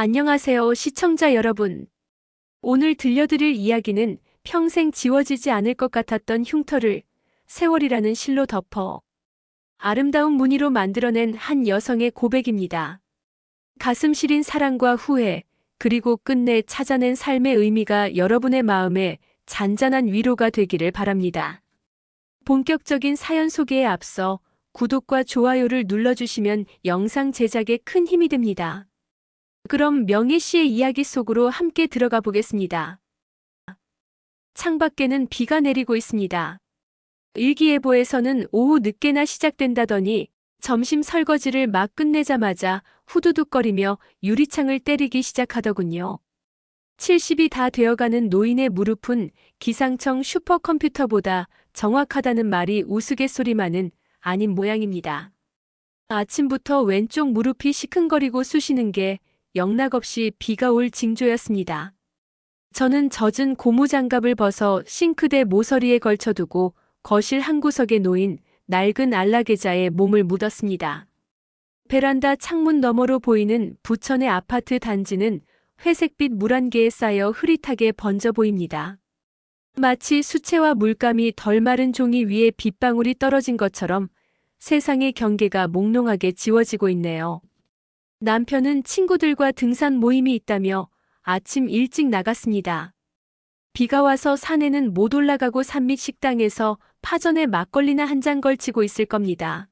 안녕하세요, 시청자 여러분. 오늘 들려드릴 이야기는 평생 지워지지 않을 것 같았던 흉터를 세월이라는 실로 덮어 아름다운 무늬로 만들어낸 한 여성의 고백입니다. 가슴 시린 사랑과 후회, 그리고 끝내 찾아낸 삶의 의미가 여러분의 마음에 잔잔한 위로가 되기를 바랍니다. 본격적인 사연 소개에 앞서 구독과 좋아요를 눌러주시면 영상 제작에 큰 힘이 됩니다. 그럼 명희 씨의 이야기 속으로 함께 들어가 보겠습니다. 창밖에는 비가 내리고 있습니다. 일기예보에서는 오후 늦게나 시작된다더니 점심 설거지를 막 끝내자마자 후두둑거리며 유리창을 때리기 시작하더군요. 70이 다 되어가는 노인의 무릎은 기상청 슈퍼컴퓨터보다 정확하다는 말이 우스갯소리만은 아닌 모양입니다. 아침부터 왼쪽 무릎이 시큰거리고 쑤시는 게 영락없이 비가 올 징조였습니다. 저는 젖은 고무장갑을 벗어 싱크대 모서리에 걸쳐두고 거실 한 구석에 놓인 낡은 안락의자에 몸을 묻었습니다. 베란다 창문 너머로 보이는 부천의 아파트 단지는 회색빛 물안개에 쌓여 흐릿하게 번져 보입니다. 마치 수채화 물감이 덜 마른 종이 위에 빗방울이 떨어진 것처럼 세상의 경계가 몽롱하게 지워지고 있네요. 남편은 친구들과 등산 모임이 있다며 아침 일찍 나갔습니다. 비가 와서 산에는 못 올라가고 산밑 식당에서 파전에 막걸리나 한 잔 걸치고 있을 겁니다.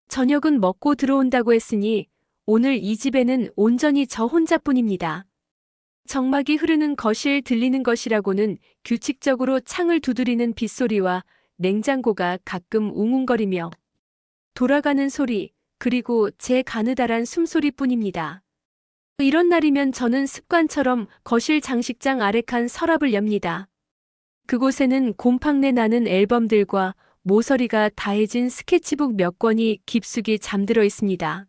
저녁은 먹고 들어온다고 했으니 오늘 이 집에는 온전히 저 혼자뿐입니다. 정막이 흐르는 거실 들리는 것이라고는 규칙적으로 창을 두드리는 빗소리와 냉장고가 가끔 웅웅거리며 돌아가는 소리, 그리고 제 가느다란 숨소리뿐입니다. 이런 날이면 저는 습관처럼 거실 장식장 아래 칸 서랍을 엽니다. 그곳에는 곰팡내 나는 앨범들과 모서리가 다해진 스케치북 몇 권이 깊숙이 잠들어 있습니다.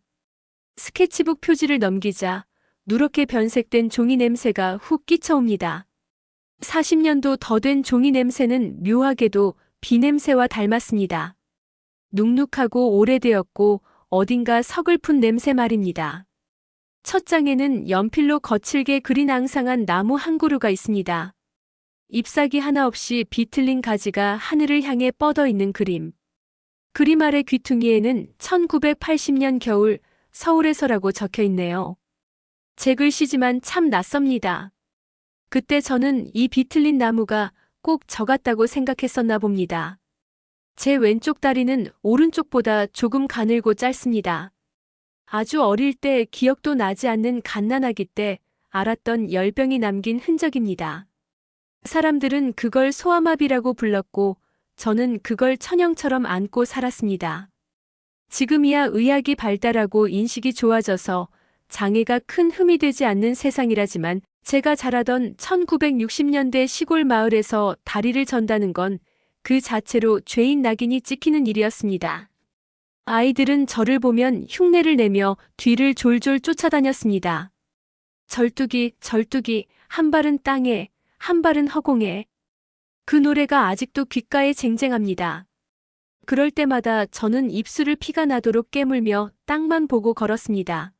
스케치북 표지를 넘기자 누렇게 변색된 종이 냄새가 훅 끼쳐옵니다. 40년도 더 된 종이 냄새는 묘하게도 비 냄새와 닮았습니다. 눅눅하고 오래되었고 어딘가 서글픈 냄새 말입니다. 첫 장에는 연필로 거칠게 그린 앙상한 나무 한 그루가 있습니다. 잎사귀 하나 없이 비틀린 가지가 하늘을 향해 뻗어 있는 그림. 그림 아래 귀퉁이에는 1980년 겨울 서울에서라고 적혀 있네요. 제 글씨지만 참 낯섭니다. 그때 저는 이 비틀린 나무가 꼭 저 같다고 생각했었나 봅니다. 제 왼쪽 다리는 오른쪽보다 조금 가늘고 짧습니다. 아주 어릴 때 기억도 나지 않는 갓난아기 때 앓았던 열병이 남긴 흔적입니다. 사람들은 그걸 소아마비라고 불렀고 저는 그걸 천형처럼 안고 살았습니다. 지금이야 의학이 발달하고 인식이 좋아져서 장애가 큰 흠이 되지 않는 세상이라지만 제가 자라던 1960년대 시골 마을에서 다리를 전다는 건 그 자체로 죄인 낙인이 찍히는 일이었습니다. 아이들은 저를 보면 흉내를 내며 뒤를 졸졸 쫓아다녔습니다. 절뚝이, 절뚝이, 한 발은 땅에, 한 발은 허공에. 그 노래가 아직도 귓가에 쟁쟁합니다. 그럴 때마다 저는 입술을 피가 나도록 깨물며 땅만 보고 걸었습니다.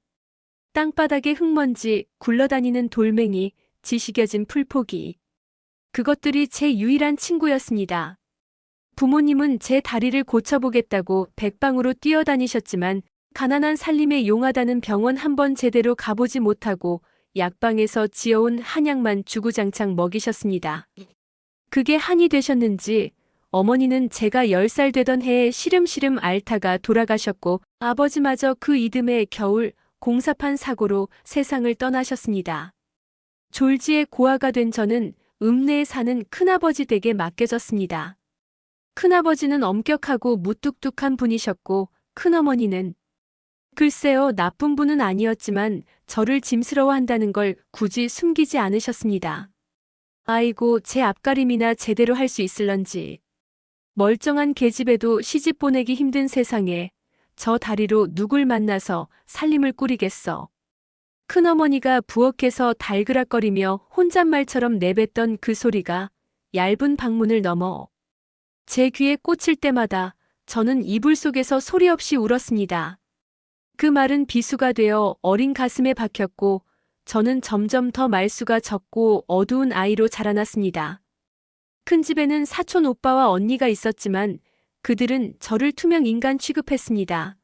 땅바닥에 흙먼지, 굴러다니는 돌멩이, 지식여진 풀포기. 그것들이 제 유일한 친구였습니다. 부모님은 제 다리를 고쳐보겠다고 백방으로 뛰어다니셨지만 가난한 살림에 용하다는 병원 한 번 제대로 가보지 못하고 약방에서 지어온 한약만 주구장창 먹이셨습니다. 그게 한이 되셨는지 어머니는 제가 10살 되던 해에 시름시름 앓다가 돌아가셨고 아버지마저 그 이듬해 겨울 공사판 사고로 세상을 떠나셨습니다. 졸지에 고아가 된 저는 읍내에 사는 큰아버지 댁에 맡겨졌습니다. 큰아버지는 엄격하고 무뚝뚝한 분이셨고 큰어머니는 글쎄요, 나쁜 분은 아니었지만 저를 짐스러워한다는 걸 굳이 숨기지 않으셨습니다. 아이고, 제 앞가림이나 제대로 할 수 있을런지. 멀쩡한 계집애도 시집 보내기 힘든 세상에 저 다리로 누굴 만나서 살림을 꾸리겠어. 큰어머니가 부엌에서 달그락거리며 혼잣말처럼 내뱉던 그 소리가 얇은 방문을 넘어 제 귀에 꽂힐 때마다 저는 이불 속에서 소리 없이 울었습니다. 그 말은 비수가 되어 어린 가슴에 박혔고 저는 점점 더 말수가 적고 어두운 아이로 자라났습니다. 큰 집에는 사촌 오빠와 언니가 있었지만 그들은 저를 투명 인간 취급했습니다.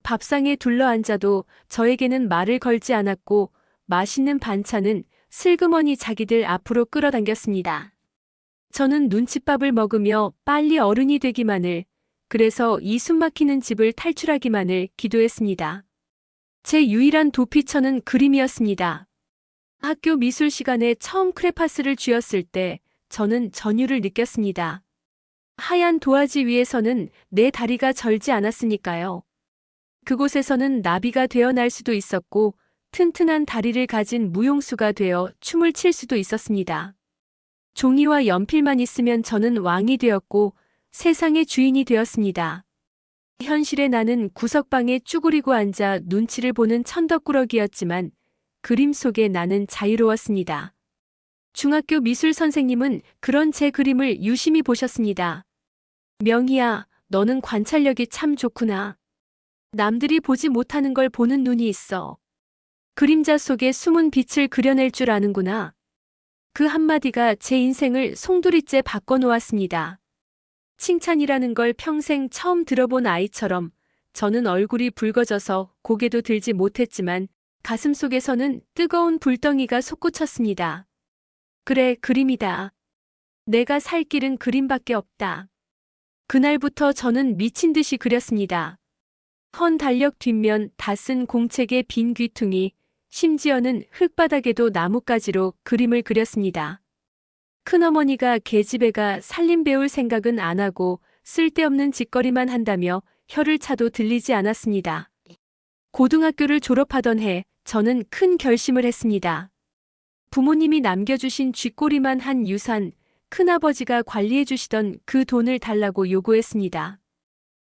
밥상에 둘러앉아도 저에게는 말을 걸지 않았고 맛있는 반찬은 슬그머니 자기들 앞으로 끌어당겼습니다. 저는 눈칫밥을 먹으며 빨리 어른이 되기만을, 그래서 이 숨막히는 집을 탈출하기만을 기도했습니다. 제 유일한 도피처는 그림이었습니다. 학교 미술 시간에 처음 크레파스를 쥐었을 때 저는 전율을 느꼈습니다. 하얀 도화지 위에서는 내 다리가 절지 않았으니까요. 그곳에서는 나비가 되어 날 수도 있었고 튼튼한 다리를 가진 무용수가 되어 춤을 출 수도 있었습니다. 종이와 연필만 있으면 저는 왕이 되었고 세상의 주인이 되었습니다. 현실의 나는 구석방에 쭈그리고 앉아 눈치를 보는 천덕꾸러기였지만 그림 속의 나는 자유로웠습니다. 중학교 미술 선생님은 그런 제 그림을 유심히 보셨습니다. 명희야, 너는 관찰력이 참 좋구나. 남들이 보지 못하는 걸 보는 눈이 있어. 그림자 속에 숨은 빛을 그려낼 줄 아는구나. 그 한마디가 제 인생을 송두리째 바꿔놓았습니다. 칭찬이라는 걸 평생 처음 들어본 아이처럼 저는 얼굴이 붉어져서 고개도 들지 못했지만 가슴속에서는 뜨거운 불덩이가 솟구쳤습니다. 그래, 그림이다. 내가 살 길은 그림밖에 없다. 그날부터 저는 미친 듯이 그렸습니다. 헌 달력 뒷면 다 쓴 공책의 빈 귀퉁이, 심지어는 흙바닥에도 나뭇가지로 그림을 그렸습니다. 큰어머니가 계집애 가 살림 배울 생각은 안 하고 쓸데없는 짓거리만 한다며 혀를 차도 들리지 않았습니다. 고등학교를 졸업하던 해 저는 큰 결심을 했습니다. 부모님이 남겨주신 쥐꼬리만 한 유산, 큰아버지가 관리해 주시던 그 돈을 달라고 요구했습니다.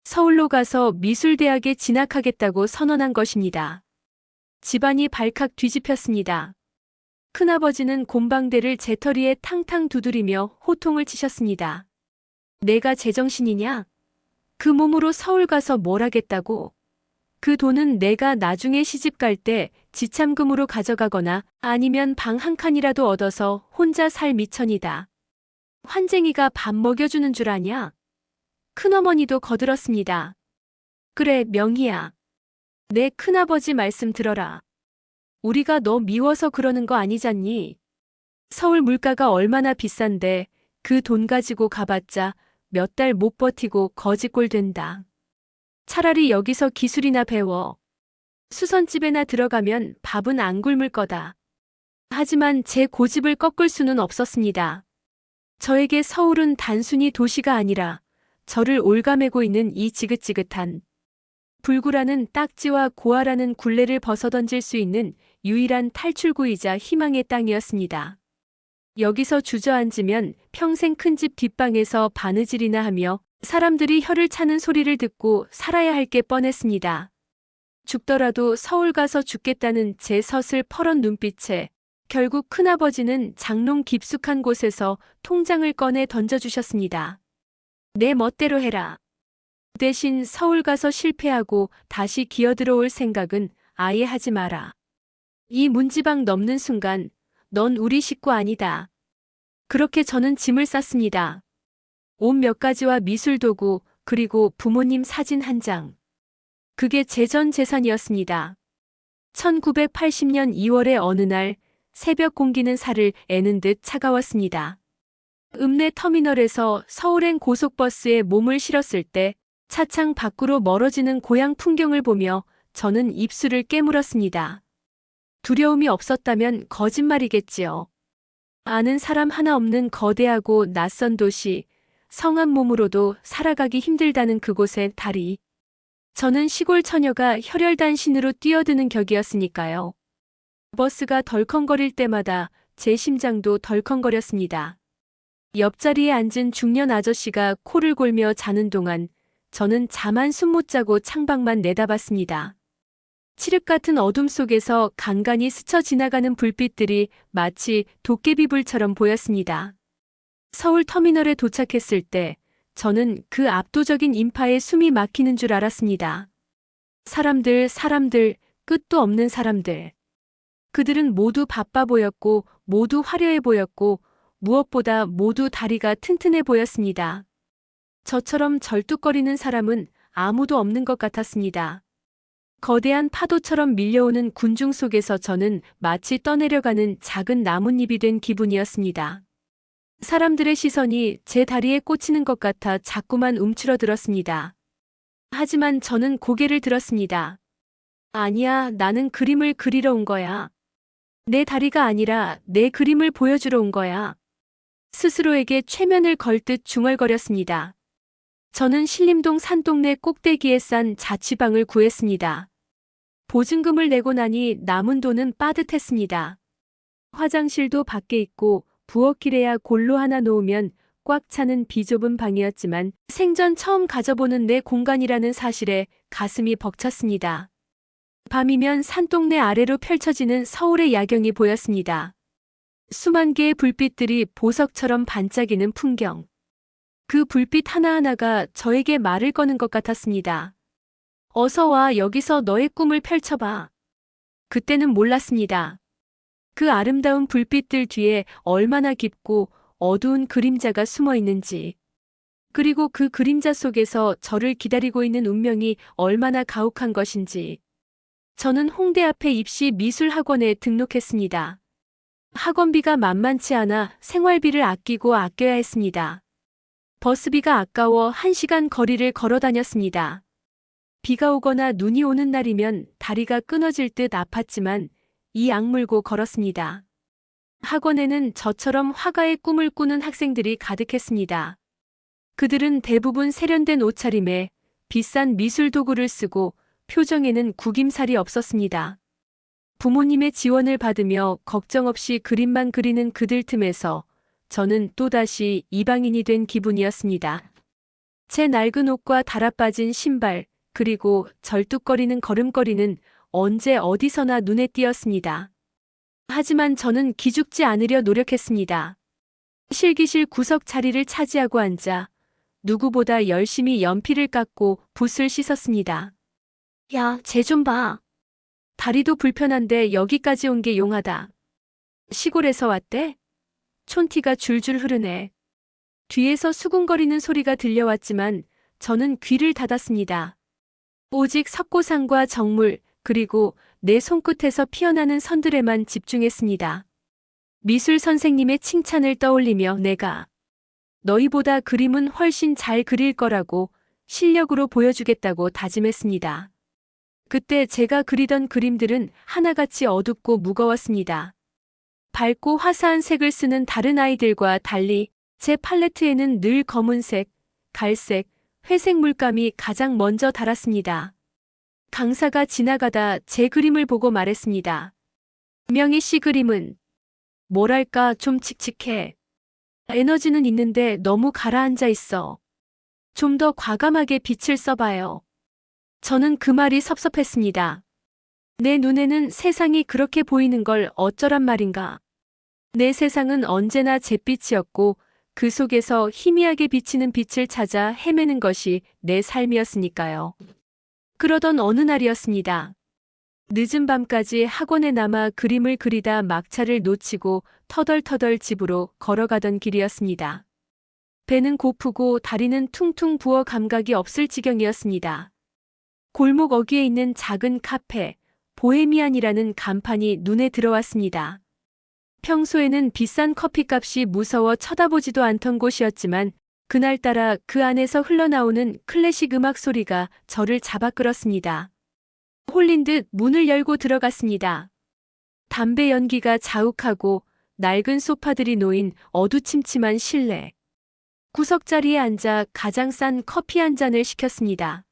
서울로 가서 미술대학에 진학하겠다고 선언한 것입니다. 집안이 발칵 뒤집혔습니다. 큰아버지는 곰방대를 제 터리에 탕탕 두드리며 호통을 치셨습니다. 내가 제정신이냐? 그 몸으로 서울 가서 뭘 하겠다고? 그 돈은 내가 나중에 시집 갈 때 지참금으로 가져가거나 아니면 방 한 칸이라도 얻어서 혼자 살 미천이다. 환쟁이가 밥 먹여주는 줄 아냐? 큰어머니도 거들었습니다. 그래, 명희야. 내 큰아버지 말씀 들어라. 우리가 너 미워서 그러는 거 아니잖니? 서울 물가가 얼마나 비싼데 그 돈 가지고 가봤자 몇 달 못 버티고 거지꼴 된다. 차라리 여기서 기술이나 배워. 수선집에나 들어가면 밥은 안 굶을 거다. 하지만 제 고집을 꺾을 수는 없었습니다. 저에게 서울은 단순히 도시가 아니라 저를 올가매고 있는 이 지긋지긋한 불구라는 딱지와 고아라는 굴레를 벗어던질 수 있는 유일한 탈출구이자 희망의 땅이었습니다. 여기서 주저앉으면 평생 큰 집 뒷방에서 바느질이나 하며 사람들이 혀를 차는 소리를 듣고 살아야 할 게 뻔했습니다. 죽더라도 서울 가서 죽겠다는 제 서슬 퍼런 눈빛에 결국 큰아버지는 장롱 깊숙한 곳에서 통장을 꺼내 던져주셨습니다. 내 멋대로 해라. 대신 서울 가서 실패하고 다시 기어들어올 생각은 아예 하지 마라. 이 문지방 넘는 순간 넌 우리 식구 아니다. 그렇게 저는 짐을 쌌습니다. 옷 몇 가지와 미술 도구, 그리고 부모님 사진 한 장. 그게 제 전 재산이었습니다. 1980년 2월의 어느 날 새벽 공기는 살을 애는 듯 차가웠습니다. 읍내 터미널에서 서울행 고속버스에 몸을 실었을 때 차창 밖으로 멀어지는 고향 풍경을 보며 저는 입술을 깨물었습니다. 두려움이 없었다면 거짓말이겠지요. 아는 사람 하나 없는 거대하고 낯선 도시, 성한 몸으로도 살아가기 힘들다는 그곳의 다리. 저는 시골 처녀가 혈혈단신으로 뛰어드는 격이었으니까요. 버스가 덜컹거릴 때마다 제 심장도 덜컹거렸습니다. 옆자리에 앉은 중년 아저씨가 코를 골며 자는 동안 저는 잠 한 숨 못 자고 창밖만 내다봤습니다. 칠흑 같은 어둠 속에서 간간히 스쳐 지나가는 불빛들이 마치 도깨비불처럼 보였습니다. 서울 터미널에 도착했을 때 저는 그 압도적인 인파에 숨이 막히는 줄 알았습니다. 사람들, 끝도 없는 사람들. 그들은 모두 바빠 보였고, 모두 화려해 보였고, 무엇보다 모두 다리가 튼튼해 보였습니다. 저처럼 절뚝거리는 사람은 아무도 없는 것 같았습니다. 거대한 파도처럼 밀려오는 군중 속에서 저는 마치 떠내려가는 작은 나뭇잎이 된 기분이었습니다. 사람들의 시선이 제 다리에 꽂히는 것 같아 자꾸만 움츠러들었습니다. 하지만 저는 고개를 들었습니다. 아니야, 나는 그림을 그리러 온 거야. 내 다리가 아니라 내 그림을 보여주러 온 거야. 스스로에게 최면을 걸 듯 중얼거렸습니다. 저는 신림동 산동네 꼭대기에 싼 자취방을 구했습니다. 보증금을 내고 나니 남은 돈은 빠듯했습니다. 화장실도 밖에 있고 부엌길에야 골로 하나 놓으면 꽉 차는 비좁은 방이었지만 생전 처음 가져보는 내 공간이라는 사실에 가슴이 벅찼습니다. 밤이면 산동네 아래로 펼쳐지는 서울의 야경이 보였습니다. 수만 개의 불빛들이 보석처럼 반짝이는 풍경. 그 불빛 하나하나가 저에게 말을 거는 것 같았습니다. 어서 와, 여기서 너의 꿈을 펼쳐봐. 그때는 몰랐습니다. 그 아름다운 불빛들 뒤에 얼마나 깊고 어두운 그림자가 숨어 있는지. 그리고 그 그림자 속에서 저를 기다리고 있는 운명이 얼마나 가혹한 것인지. 저는 홍대 앞에 입시 미술학원에 등록했습니다. 학원비가 만만치 않아 생활비를 아껴야 했습니다. 버스비가 아까워 1시간 거리를 걸어 다녔습니다. 비가 오거나 눈이 오는 날이면 다리가 끊어질 듯 아팠지만 이 악물고 걸었습니다. 학원에는 저처럼 화가의 꿈을 꾸는 학생들이 가득했습니다. 그들은 대부분 세련된 옷차림에 비싼 미술 도구를 쓰고 표정에는 구김살이 없었습니다. 부모님의 지원을 받으며 걱정 없이 그림만 그리는 그들 틈에서 저는 또다시 이방인이 된 기분이었습니다. 제 낡은 옷과 달아빠진 신발, 그리고 절뚝거리는 걸음걸이는 언제 어디서나 눈에 띄었습니다. 하지만 저는 기죽지 않으려 노력했습니다. 실기실 구석 자리를 차지하고 앉아 누구보다 열심히 연필을 깎고 붓을 씻었습니다. 야, 쟤 좀 봐. 다리도 불편한데 여기까지 온 게 용하다. 시골에서 왔대? 촌티가 줄줄 흐르네. 뒤에서 수군거리는 소리가 들려왔지만 저는 귀를 닫았습니다. 오직 석고상과 정물, 그리고 내 손끝에서 피어나는 선들에만 집중했습니다. 미술 선생님의 칭찬을 떠올리며 내가 너희보다 그림은 훨씬 잘 그릴 거라고 실력으로 보여주겠다고 다짐했습니다. 그때 제가 그리던 그림들은 하나같이 어둡고 무거웠습니다. 밝고 화사한 색을 쓰는 다른 아이들과 달리 제 팔레트에는 늘 검은색, 갈색, 회색 물감이 가장 먼저 달았습니다. 강사가 지나가다 제 그림을 보고 말했습니다. 명희 씨 그림은 뭐랄까 좀 칙칙해. 에너지는 있는데 너무 가라앉아 있어. 좀 더 과감하게 빛을 써봐요. 저는 그 말이 섭섭했습니다. 내 눈에는 세상이 그렇게 보이는 걸 어쩌란 말인가. 내 세상은 언제나 잿빛이었고 그 속에서 희미하게 비치는 빛을 찾아 헤매는 것이 내 삶이었으니까요. 그러던 어느 날이었습니다. 늦은 밤까지 학원에 남아 그림을 그리다 막차를 놓치고 터덜터덜 집으로 걸어가던 길이었습니다. 배는 고프고 다리는 퉁퉁 부어 감각이 없을 지경이었습니다. 골목 어귀에 있는 작은 카페, 보헤미안이라는 간판이 눈에 들어왔습니다. 평소에는 비싼 커피값이 무서워 쳐다보지도 않던 곳이었지만 그날따라 그 안에서 흘러나오는 클래식 음악 소리가 저를 잡아끌었습니다. 홀린 듯 문을 열고 들어갔습니다. 담배 연기가 자욱하고 낡은 소파들이 놓인 어두침침한 실내. 구석자리에 앉아 가장 싼 커피 한 잔을 시켰습니다.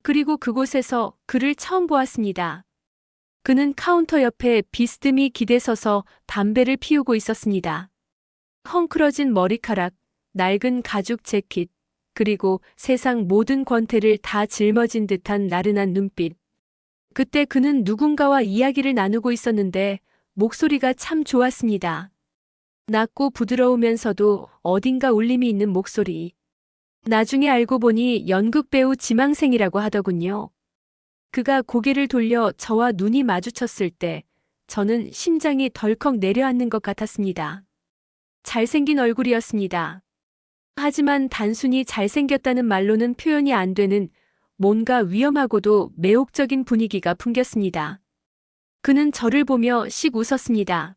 그리고 그곳에서 그를 처음 보았습니다. 그는 카운터 옆에 비스듬히 기대서서 담배를 피우고 있었습니다. 헝클어진 머리카락, 낡은 가죽 재킷, 그리고 세상 모든 권태를 다 짊어진 듯한 나른한 눈빛. 그때 그는 누군가와 이야기를 나누고 있었는데 목소리가 참 좋았습니다. 낮고 부드러우면서도 어딘가 울림이 있는 목소리. 나중에 알고 보니 연극배우 지망생이라고 하더군요. 그가 고개를 돌려 저와 눈이 마주쳤을 때 저는 심장이 덜컥 내려앉는 것 같았습니다. 잘생긴 얼굴이었습니다. 하지만 단순히 잘생겼다는 말로는 표현이 안 되는 뭔가 위험하고도 매혹적인 분위기가 풍겼습니다. 그는 저를 보며 씩 웃었습니다.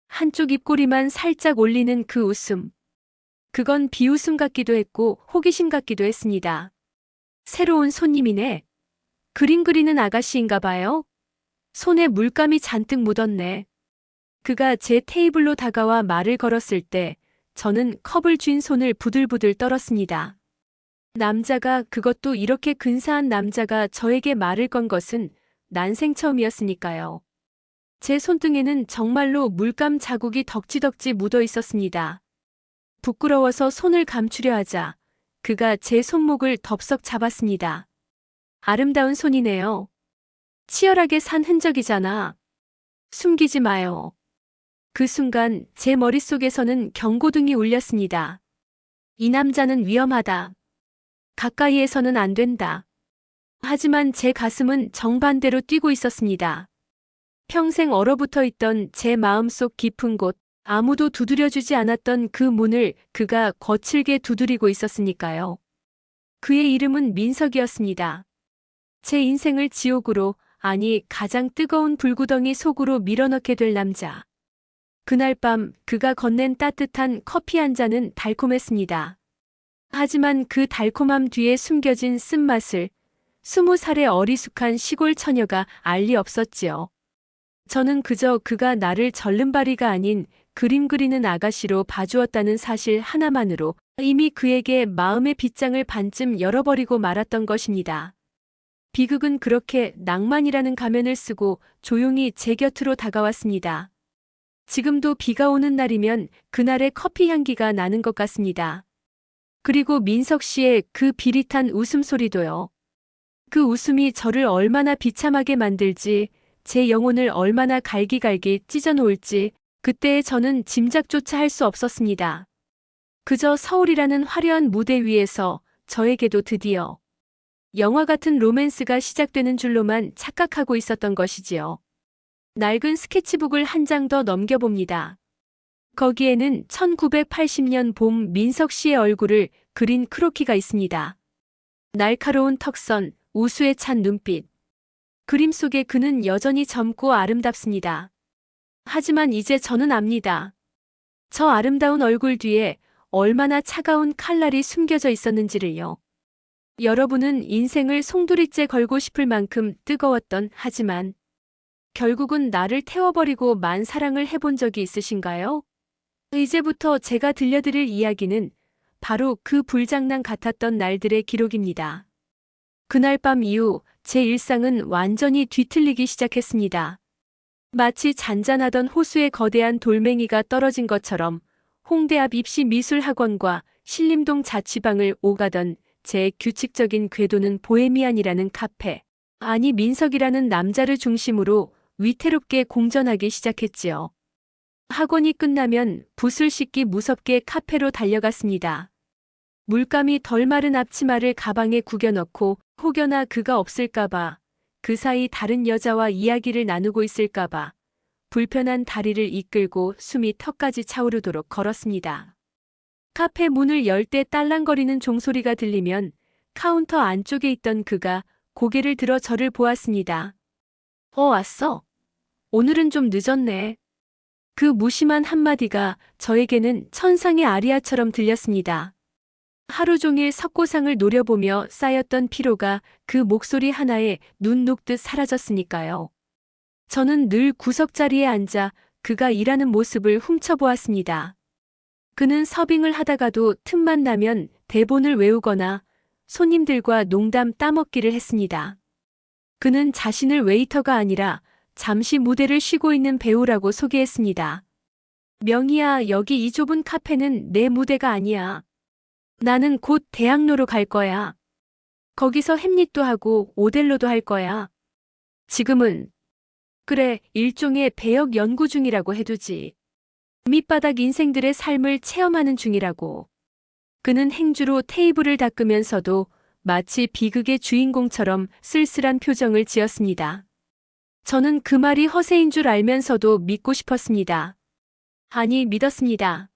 한쪽 입꼬리만 살짝 올리는 그 웃음. 그건 비웃음 같기도 했고 호기심 같기도 했습니다. 새로운 손님이네. 그림 그리는 아가씨인가 봐요. 손에 물감이 잔뜩 묻었네. 그가 제 테이블로 다가와 말을 걸었을 때 저는 컵을 쥔 손을 부들부들 떨었습니다. 남자가, 그것도 이렇게 근사한 남자가 저에게 말을 건 것은 난생 처음이었으니까요. 제 손등에는 정말로 물감 자국이 덕지덕지 묻어 있었습니다. 부끄러워서 손을 감추려 하자 그가 제 손목을 덥석 잡았습니다. 아름다운 손이네요. 치열하게 산 흔적이잖아. 숨기지 마요. 그 순간 제 머릿속에서는 경고등이 울렸습니다. 이 남자는 위험하다. 가까이에서는 안 된다. 하지만 제 가슴은 정반대로 뛰고 있었습니다. 평생 얼어붙어 있던 제 마음속 깊은 곳, 아무도 두드려주지 않았던 그 문을 그가 거칠게 두드리고 있었으니까요. 그의 이름은 민석이었습니다. 제 인생을 지옥으로, 아니 가장 뜨거운 불구덩이 속으로 밀어넣게 될 남자. 그날 밤 그가 건넨 따뜻한 커피 한 잔은 달콤했습니다. 하지만 그 달콤함 뒤에 숨겨진 쓴맛을 20살의 어리숙한 시골 처녀가 알 리 없었지요. 저는 그저 그가 나를 절름발이가 아닌 그림 그리는 아가씨로 봐주었다는 사실 하나만으로 이미 그에게 마음의 빗장을 반쯤 열어버리고 말았던 것입니다. 비극은 그렇게 낭만이라는 가면을 쓰고 조용히 제 곁으로 다가왔습니다. 지금도 비가 오는 날이면 그날의 커피 향기가 나는 것 같습니다. 그리고 민석 씨의 그 비릿한 웃음소리도요. 그 웃음이 저를 얼마나 비참하게 만들지, 제 영혼을 얼마나 갈기갈기 찢어놓을지 그때의 저는 짐작조차 할 수 없었습니다. 그저 서울이라는 화려한 무대 위에서 저에게도 드디어 영화 같은 로맨스가 시작되는 줄로만 착각하고 있었던 것이지요. 낡은 스케치북을 한 장 더 넘겨봅니다. 거기에는 1980년 봄 민석 씨의 얼굴을 그린 크로키가 있습니다. 날카로운 턱선, 우수에 찬 눈빛. 그림 속의 그는 여전히 젊고 아름답습니다. 하지만 이제 저는 압니다. 저 아름다운 얼굴 뒤에 얼마나 차가운 칼날이 숨겨져 있었는지를요. 여러분은 인생을 송두리째 걸고 싶을 만큼 뜨거웠던, 하지만 결국은 나를 태워버리고 만 사랑을 해본 적이 있으신가요? 이제부터 제가 들려드릴 이야기는 바로 그 불장난 같았던 날들의 기록입니다. 그날 밤 이후 제 일상은 완전히 뒤틀리기 시작했습니다. 마치 잔잔하던 호수에 거대한 돌멩이가 떨어진 것처럼 홍대 앞 입시미술학원과 신림동 자취방을 오가던 제 규칙적인 궤도는 보헤미안이라는 카페, 아니 민석이라는 남자를 중심으로 위태롭게 공전하기 시작했지요. 학원이 끝나면 붓을 씻기 무섭게 카페로 달려갔습니다. 물감이 덜 마른 앞치마를 가방에 구겨넣고 혹여나 그가 없을까봐, 그 사이 다른 여자와 이야기를 나누고 있을까봐 불편한 다리를 이끌고 숨이 턱까지 차오르도록 걸었습니다. 카페 문을 열 때 딸랑거리는 종소리가 들리면 카운터 안쪽에 있던 그가 고개를 들어 저를 보았습니다. 왔어? 오늘은 좀 늦었네. 그 무심한 한마디가 저에게는 천상의 아리아처럼 들렸습니다. 하루 종일 석고상을 노려보며 쌓였던 피로가 그 목소리 하나에 눈 녹듯 사라졌으니까요. 저는 늘 구석자리에 앉아 그가 일하는 모습을 훔쳐보았습니다. 그는 서빙을 하다가도 틈만 나면 대본을 외우거나 손님들과 농담 따먹기를 했습니다. 그는 자신을 웨이터가 아니라 잠시 무대를 쉬고 있는 배우라고 소개했습니다. 명희야, 여기 이 좁은 카페는 내 무대가 아니야. 나는 곧 대학로로 갈 거야. 거기서 햄릿도 하고 오델로도 할 거야. 지금은, 그래, 일종의 배역 연구 중이라고 해두지. 밑바닥 인생들의 삶을 체험하는 중이라고. 그는 행주로 테이블을 닦으면서도 마치 비극의 주인공처럼 쓸쓸한 표정을 지었습니다. 저는 그 말이 허세인 줄 알면서도 믿고 싶었습니다. 아니, 믿었습니다.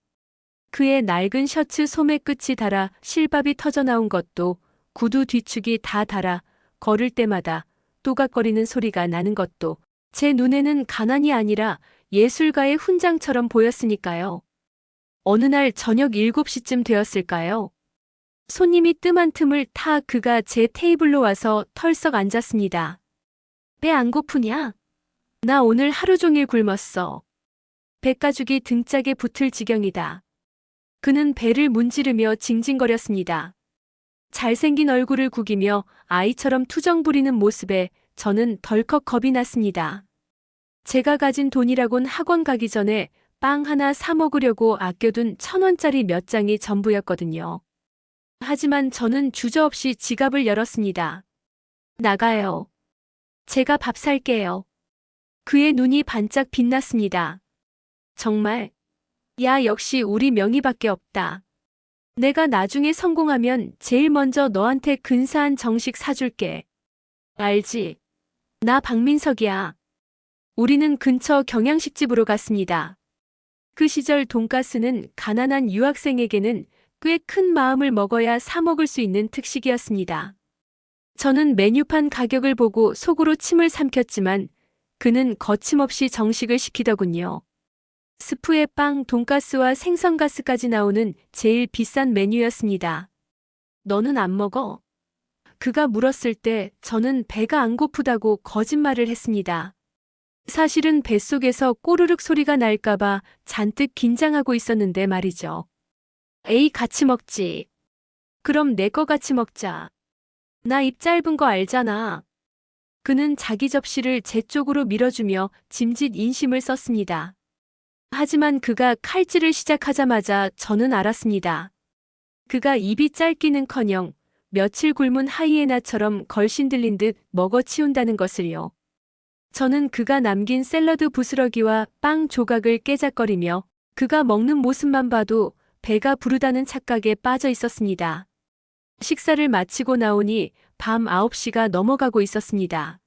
그의 낡은 셔츠 소매 끝이 닳아 실밥이 터져나온 것도, 구두 뒤축이 다 닳아 걸을 때마다 또각거리는 소리가 나는 것도 제 눈에는 가난이 아니라 예술가의 훈장처럼 보였으니까요. 어느 날 저녁 7시쯤 되었을까요? 손님이 뜸한 틈을 타 그가 제 테이블로 와서 털썩 앉았습니다. 배 안 고프냐? 나 오늘 하루 종일 굶었어. 배가죽이 등짝에 붙을 지경이다. 그는 배를 문지르며 징징거렸습니다. 잘생긴 얼굴을 구기며 아이처럼 투정 부리는 모습에 저는 덜컥 겁이 났습니다. 제가 가진 돈이라곤 학원 가기 전에 빵 하나 사 먹으려고 아껴둔 1,000원짜리 몇 장이 전부였거든요. 하지만 저는 주저없이 지갑을 열었습니다. 나가요. 제가 밥 살게요. 그의 눈이 반짝 빛났습니다. 정말? 야, 역시 우리 명의밖에 없다. 내가 나중에 성공하면 제일 먼저 너한테 근사한 정식 사줄게. 알지? 나 박민석이야. 우리는 근처 경양식집으로 갔습니다. 그 시절 돈가스는 가난한 유학생에게는 꽤 큰 마음을 먹어야 사 먹을 수 있는 특식이었습니다. 저는 메뉴판 가격을 보고 속으로 침을 삼켰지만 그는 거침없이 정식을 시키더군요. 스프에 빵, 돈가스와 생선가스까지 나오는 제일 비싼 메뉴였습니다. 너는 안 먹어? 그가 물었을 때 저는 배가 안 고프다고 거짓말을 했습니다. 사실은 뱃속에서 꼬르륵 소리가 날까봐 잔뜩 긴장하고 있었는데 말이죠. 에이, 같이 먹지. 그럼 내 거 같이 먹자. 나 입 짧은 거 알잖아. 그는 자기 접시를 제 쪽으로 밀어주며 짐짓 인심을 썼습니다. 하지만 그가 칼질을 시작하자마자 저는 알았습니다. 그가 입이 짧기는커녕 며칠 굶은 하이에나처럼 걸신 들린 듯 먹어치운다는 것을요. 저는 그가 남긴 샐러드 부스러기와 빵 조각을 깨작거리며 그가 먹는 모습만 봐도 배가 부르다는 착각에 빠져 있었습니다. 식사를 마치고 나오니 밤 9시가 넘어가고 있었습니다.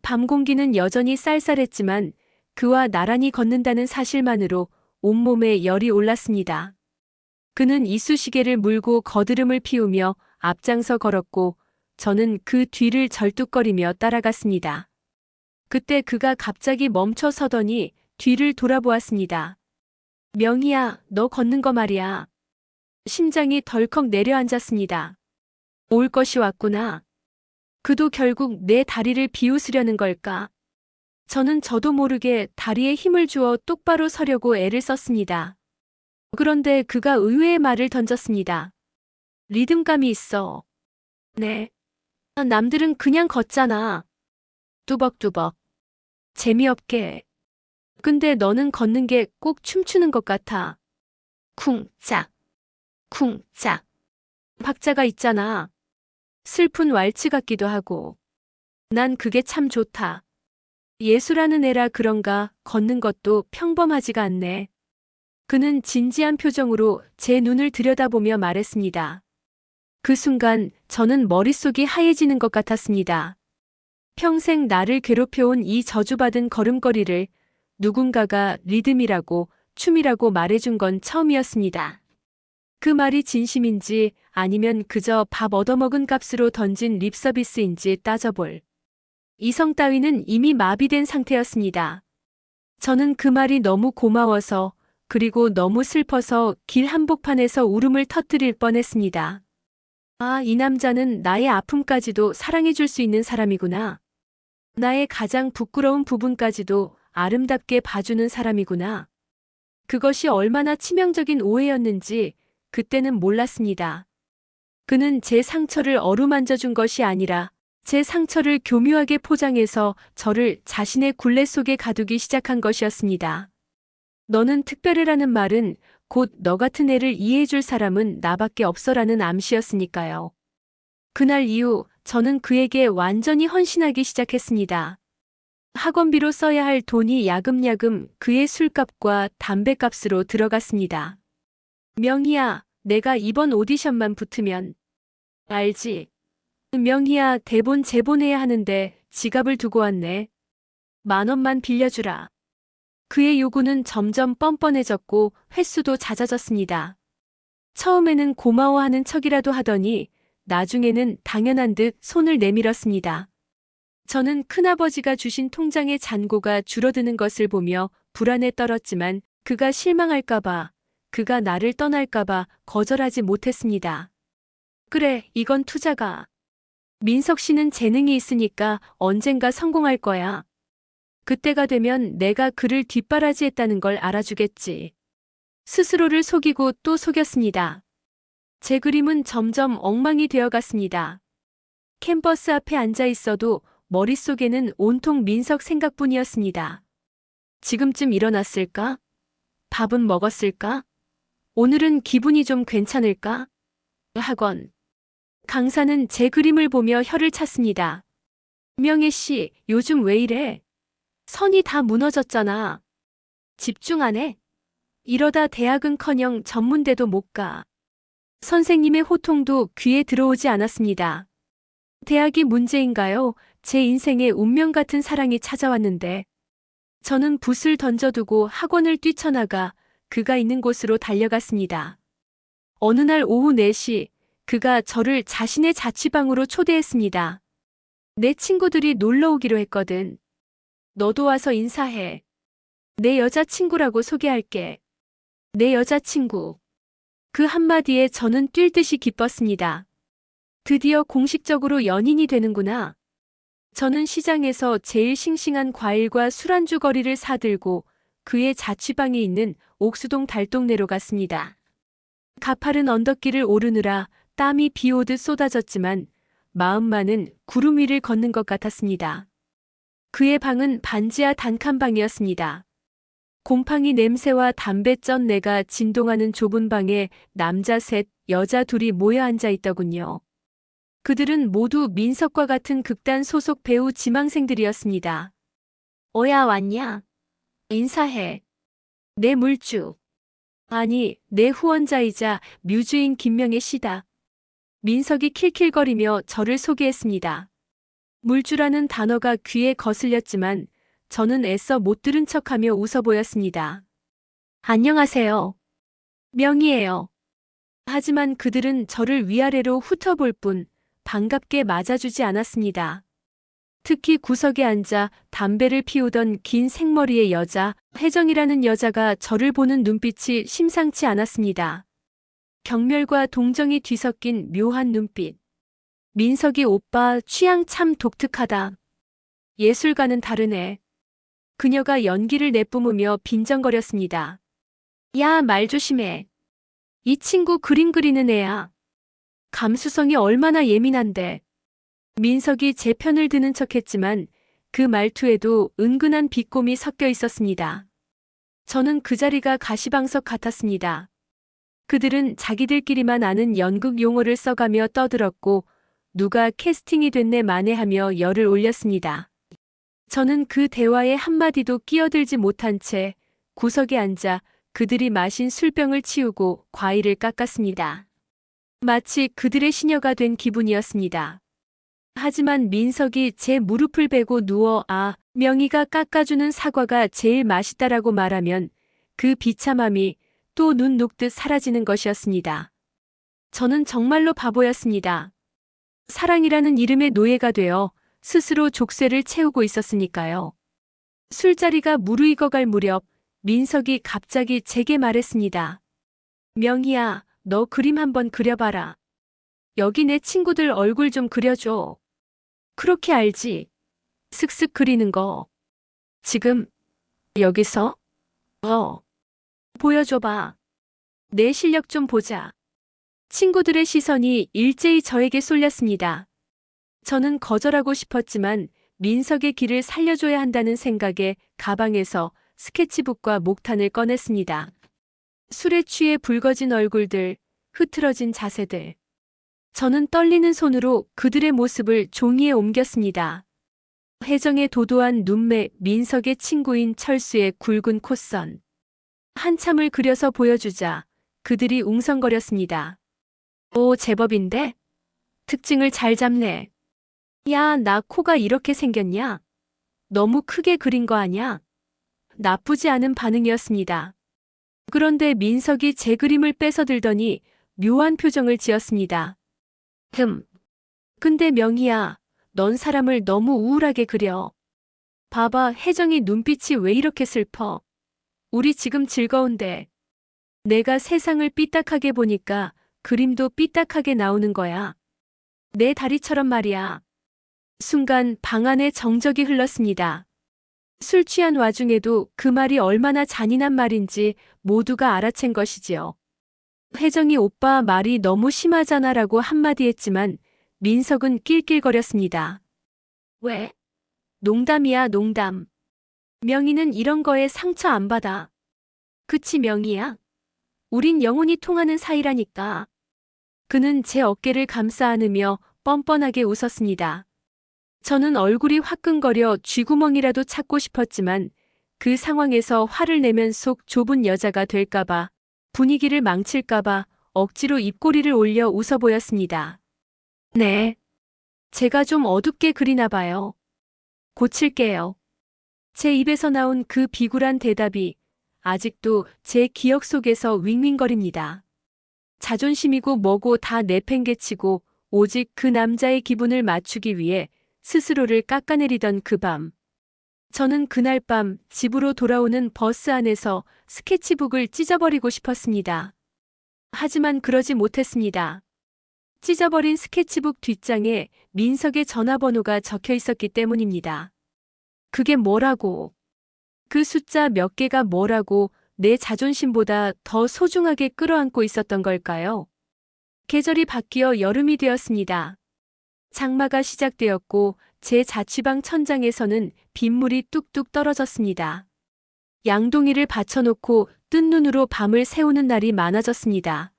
밤 공기는 여전히 쌀쌀했지만 그와 나란히 걷는다는 사실만으로 온몸에 열이 올랐습니다. 그는 이쑤시개를 물고 거드름을 피우며 앞장서 걸었고 저는 그 뒤를 절뚝거리며 따라갔습니다. 그때 그가 갑자기 멈춰 서더니 뒤를 돌아보았습니다. 명희야, 너 걷는 거 말이야. 심장이 덜컥 내려앉았습니다. 올 것이 왔구나. 그도 결국 내 다리를 비웃으려는 걸까? 저도 모르게 다리에 힘을 주어 똑바로 서려고 애를 썼습니다. 그런데 그가 의외의 말을 던졌습니다. 리듬감이 있어. 네. 남들은 그냥 걷잖아. 뚜벅뚜벅. 재미없게. 근데 너는 걷는 게 꼭 춤추는 것 같아. 쿵짝. 쿵짝. 박자가 있잖아. 슬픈 왈츠 같기도 하고. 난 그게 참 좋다. 예술하는 애라 그런가 걷는 것도 평범하지가 않네. 그는 진지한 표정으로 제 눈을 들여다보며 말했습니다. 그 순간 저는 머릿속이 하얘지는 것 같았습니다. 평생 나를 괴롭혀온 이 저주받은 걸음걸이를 누군가가 리듬이라고 춤이라고 말해준 건 처음이었습니다. 그 말이 진심인지 아니면 그저 밥 얻어먹은 값으로 던진 립서비스인지 따져볼 이성 따위는 이미 마비된 상태였습니다. 저는 그 말이 너무 고마워서 그리고 너무 슬퍼서 길 한복판에서 울음을 터뜨릴 뻔했습니다. 아, 이 남자는 나의 아픔까지도 사랑해줄 수 있는 사람이구나. 나의 가장 부끄러운 부분까지도 아름답게 봐주는 사람이구나. 그것이 얼마나 치명적인 오해였는지 그때는 몰랐습니다. 그는 제 상처를 어루만져준 것이 아니라 제 상처를 교묘하게 포장해서 저를 자신의 굴레 속에 가두기 시작한 것이었습니다. 너는 특별해라는 말은 곧 너 같은 애를 이해해줄 사람은 나밖에 없어라는 암시였으니까요. 그날 이후 저는 그에게 완전히 헌신하기 시작했습니다. 학원비로 써야 할 돈이 야금야금 그의 술값과 담배값으로 들어갔습니다. 명희야, 내가 이번 오디션만 붙으면. 알지? 명희야, 대본 제본해야 하는데 지갑을 두고 왔네. 10,000원만 빌려주라. 그의 요구는 점점 뻔뻔해졌고 횟수도 잦아졌습니다. 처음에는 고마워하는 척이라도 하더니 나중에는 당연한 듯 손을 내밀었습니다. 저는 큰아버지가 주신 통장의 잔고가 줄어드는 것을 보며 불안에 떨었지만 그가 실망할까봐, 그가 나를 떠날까봐 거절하지 못했습니다. 그래, 이건 투자가. 민석 씨는 재능이 있으니까 언젠가 성공할 거야. 그때가 되면 내가 그를 뒷바라지했다는 걸 알아주겠지. 스스로를 속이고 또 속였습니다. 제 그림은 점점 엉망이 되어갔습니다. 캠퍼스 앞에 앉아 있어도 머릿속에는 온통 민석 생각뿐이었습니다. 지금쯤 일어났을까? 밥은 먹었을까? 오늘은 기분이 좀 괜찮을까? 학원. 강사는 제 그림을 보며 혀를 찼습니다. 명희 씨, 요즘 왜 이래? 선이 다 무너졌잖아. 집중 안 해? 이러다 대학은커녕 전문대도 못 가. 선생님의 호통도 귀에 들어오지 않았습니다. 대학이 문제인가요? 제 인생에 운명 같은 사랑이 찾아왔는데. 저는 붓을 던져두고 학원을 뛰쳐나가 그가 있는 곳으로 달려갔습니다. 어느 날 오후 4시, 그가 저를 자신의 자취방으로 초대했습니다. 내 친구들이 놀러 오기로 했거든. 너도 와서 인사해. 내 여자친구라고 소개할게. 내 여자친구. 그 한마디에 저는 뛸 듯이 기뻤습니다. 드디어 공식적으로 연인이 되는구나. 저는 시장에서 제일 싱싱한 과일과 술안주 거리를 사들고 그의 자취방에 있는 옥수동 달동네로 갔습니다. 가파른 언덕길을 오르느라 땀이 비 오듯 쏟아졌지만 마음만은 구름 위를 걷는 것 같았습니다. 그의 방은 반지하 단칸방이었습니다. 곰팡이 냄새와 담배 쩐내가 진동하는 좁은 방에 남자 셋, 여자 둘이 모여 앉아 있더군요. 그들은 모두 민석과 같은 극단 소속 배우 지망생들이었습니다. 어야 왔냐? 인사해. 내 물주. 아니, 내 후원자이자 뮤주인 김명의 씨다. 민석이 킬킬거리며 저를 소개했습니다. 물주라는 단어가 귀에 거슬렸지만 저는 애써 못 들은 척하며 웃어 보였습니다. 안녕하세요. 명희예요. 하지만 그들은 저를 위아래로 훑어볼 뿐 반갑게 맞아주지 않았습니다. 특히 구석에 앉아 담배를 피우던 긴 생머리의 여자, 혜정이라는 여자가 저를 보는 눈빛이 심상치 않았습니다. 경멸과 동정이 뒤섞인 묘한 눈빛. 민석이 오빠 취향 참 독특하다. 예술가는 다르네. 그녀가 연기를 내뿜으며 빈정거렸습니다. 야, 말 조심해. 이 친구 그림 그리는 애야. 감수성이 얼마나 예민한데. 민석이 제 편을 드는 척했지만 그 말투에도 은근한 비꼼이 섞여 있었습니다. 저는 그 자리가 가시방석 같았습니다. 그들은 자기들끼리만 아는 연극 용어를 써가며 떠들었고 누가 캐스팅이 됐네 만회하며 열을 올렸습니다. 저는 그 대화에 한마디도 끼어들지 못한 채 구석에 앉아 그들이 마신 술병을 치우고 과일을 깎았습니다. 마치 그들의 시녀가 된 기분이었습니다. 하지만 민석이 제 무릎을 베고 누워 명희가 깎아주는 사과가 제일 맛있다라고 말하면 그 비참함이 또 눈 녹듯 사라지는 것이었습니다. 저는 정말로 바보였습니다. 사랑이라는 이름의 노예가 되어 스스로 족쇄를 채우고 있었으니까요. 술자리가 무르익어갈 무렵 민석이 갑자기 제게 말했습니다. 명희야, 너 그림 한번 그려봐라. 여기 내 친구들 얼굴 좀 그려줘. 그렇게 알지? 슥슥 그리는 거. 지금 여기서? 보여줘봐. 내 실력 좀 보자. 친구들의 시선이 일제히 저에게 쏠렸습니다. 저는 거절하고 싶었지만 민석의 길을 살려줘야 한다는 생각에 가방에서 스케치북과 목탄을 꺼냈습니다. 술에 취해 붉어진 얼굴들, 흐트러진 자세들. 저는 떨리는 손으로 그들의 모습을 종이에 옮겼습니다. 혜정의 도도한 눈매, 민석의 친구인 철수의 굵은 콧선. 한참을 그려서 보여주자 그들이 웅성거렸습니다. 오, 제법인데? 특징을 잘 잡네. 야, 나 코가 이렇게 생겼냐? 너무 크게 그린 거 아냐? 나쁘지 않은 반응이었습니다. 그런데 민석이 제 그림을 뺏어들더니 묘한 표정을 지었습니다. 근데 명희야, 넌 사람을 너무 우울하게 그려. 봐봐, 혜정이 눈빛이 왜 이렇게 슬퍼? 우리 지금 즐거운데. 내가 세상을 삐딱하게 보니까 그림도 삐딱하게 나오는 거야. 내 다리처럼 말이야. 순간 방 안에 정적이 흘렀습니다. 술 취한 와중에도 그 말이 얼마나 잔인한 말인지 모두가 알아챈 것이지요. 혜정이 오빠 말이 너무 심하잖아라고 한마디 했지만 민석은 낄낄거렸습니다. 왜? 농담이야, 농담. 명희는 이런 거에 상처 안 받아. 그치, 명희야? 우린 영혼이 통하는 사이라니까. 그는 제 어깨를 감싸 안으며 뻔뻔하게 웃었습니다. 저는 얼굴이 화끈거려 쥐구멍이라도 찾고 싶었지만 그 상황에서 화를 내면 속 좁은 여자가 될까봐, 분위기를 망칠까봐 억지로 입꼬리를 올려 웃어 보였습니다. 네. 제가 좀 어둡게 그리나 봐요. 고칠게요. 제 입에서 나온 그 비굴한 대답이 아직도 제 기억 속에서 윙윙거립니다. 자존심이고 뭐고 다 내팽개치고 오직 그 남자의 기분을 맞추기 위해 스스로를 깎아내리던 그 밤. 저는 그날 밤 집으로 돌아오는 버스 안에서 스케치북을 찢어버리고 싶었습니다. 하지만 그러지 못했습니다. 찢어버린 스케치북 뒷장에 민석의 전화번호가 적혀 있었기 때문입니다. 그게 뭐라고? 그 숫자 몇 개가 뭐라고 내 자존심보다 더 소중하게 끌어안고 있었던 걸까요? 계절이 바뀌어 여름이 되었습니다. 장마가 시작되었고 제 자취방 천장에서는 빗물이 뚝뚝 떨어졌습니다. 양동이를 받쳐놓고 뜬 눈으로 밤을 새우는 날이 많아졌습니다.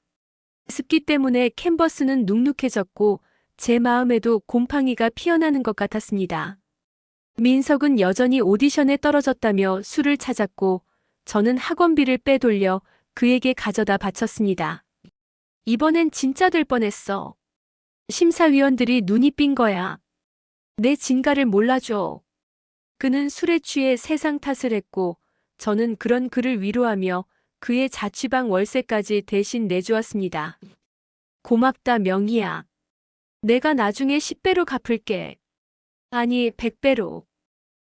습기 때문에 캔버스는 눅눅해졌고 제 마음에도 곰팡이가 피어나는 것 같았습니다. 민석은 여전히 오디션에 떨어졌다며 술을 찾았고 저는 학원비를 빼돌려 그에게 가져다 바쳤습니다. 이번엔 진짜 될 뻔했어. 심사위원들이 눈이 삔 거야. 내 진가를 몰라줘. 그는 술에 취해 세상 탓을 했고 저는 그런 그를 위로하며 그의 자취방 월세까지 대신 내주었습니다. 고맙다, 명희야. 내가 나중에 10배로 갚을게. 아니, 100배로.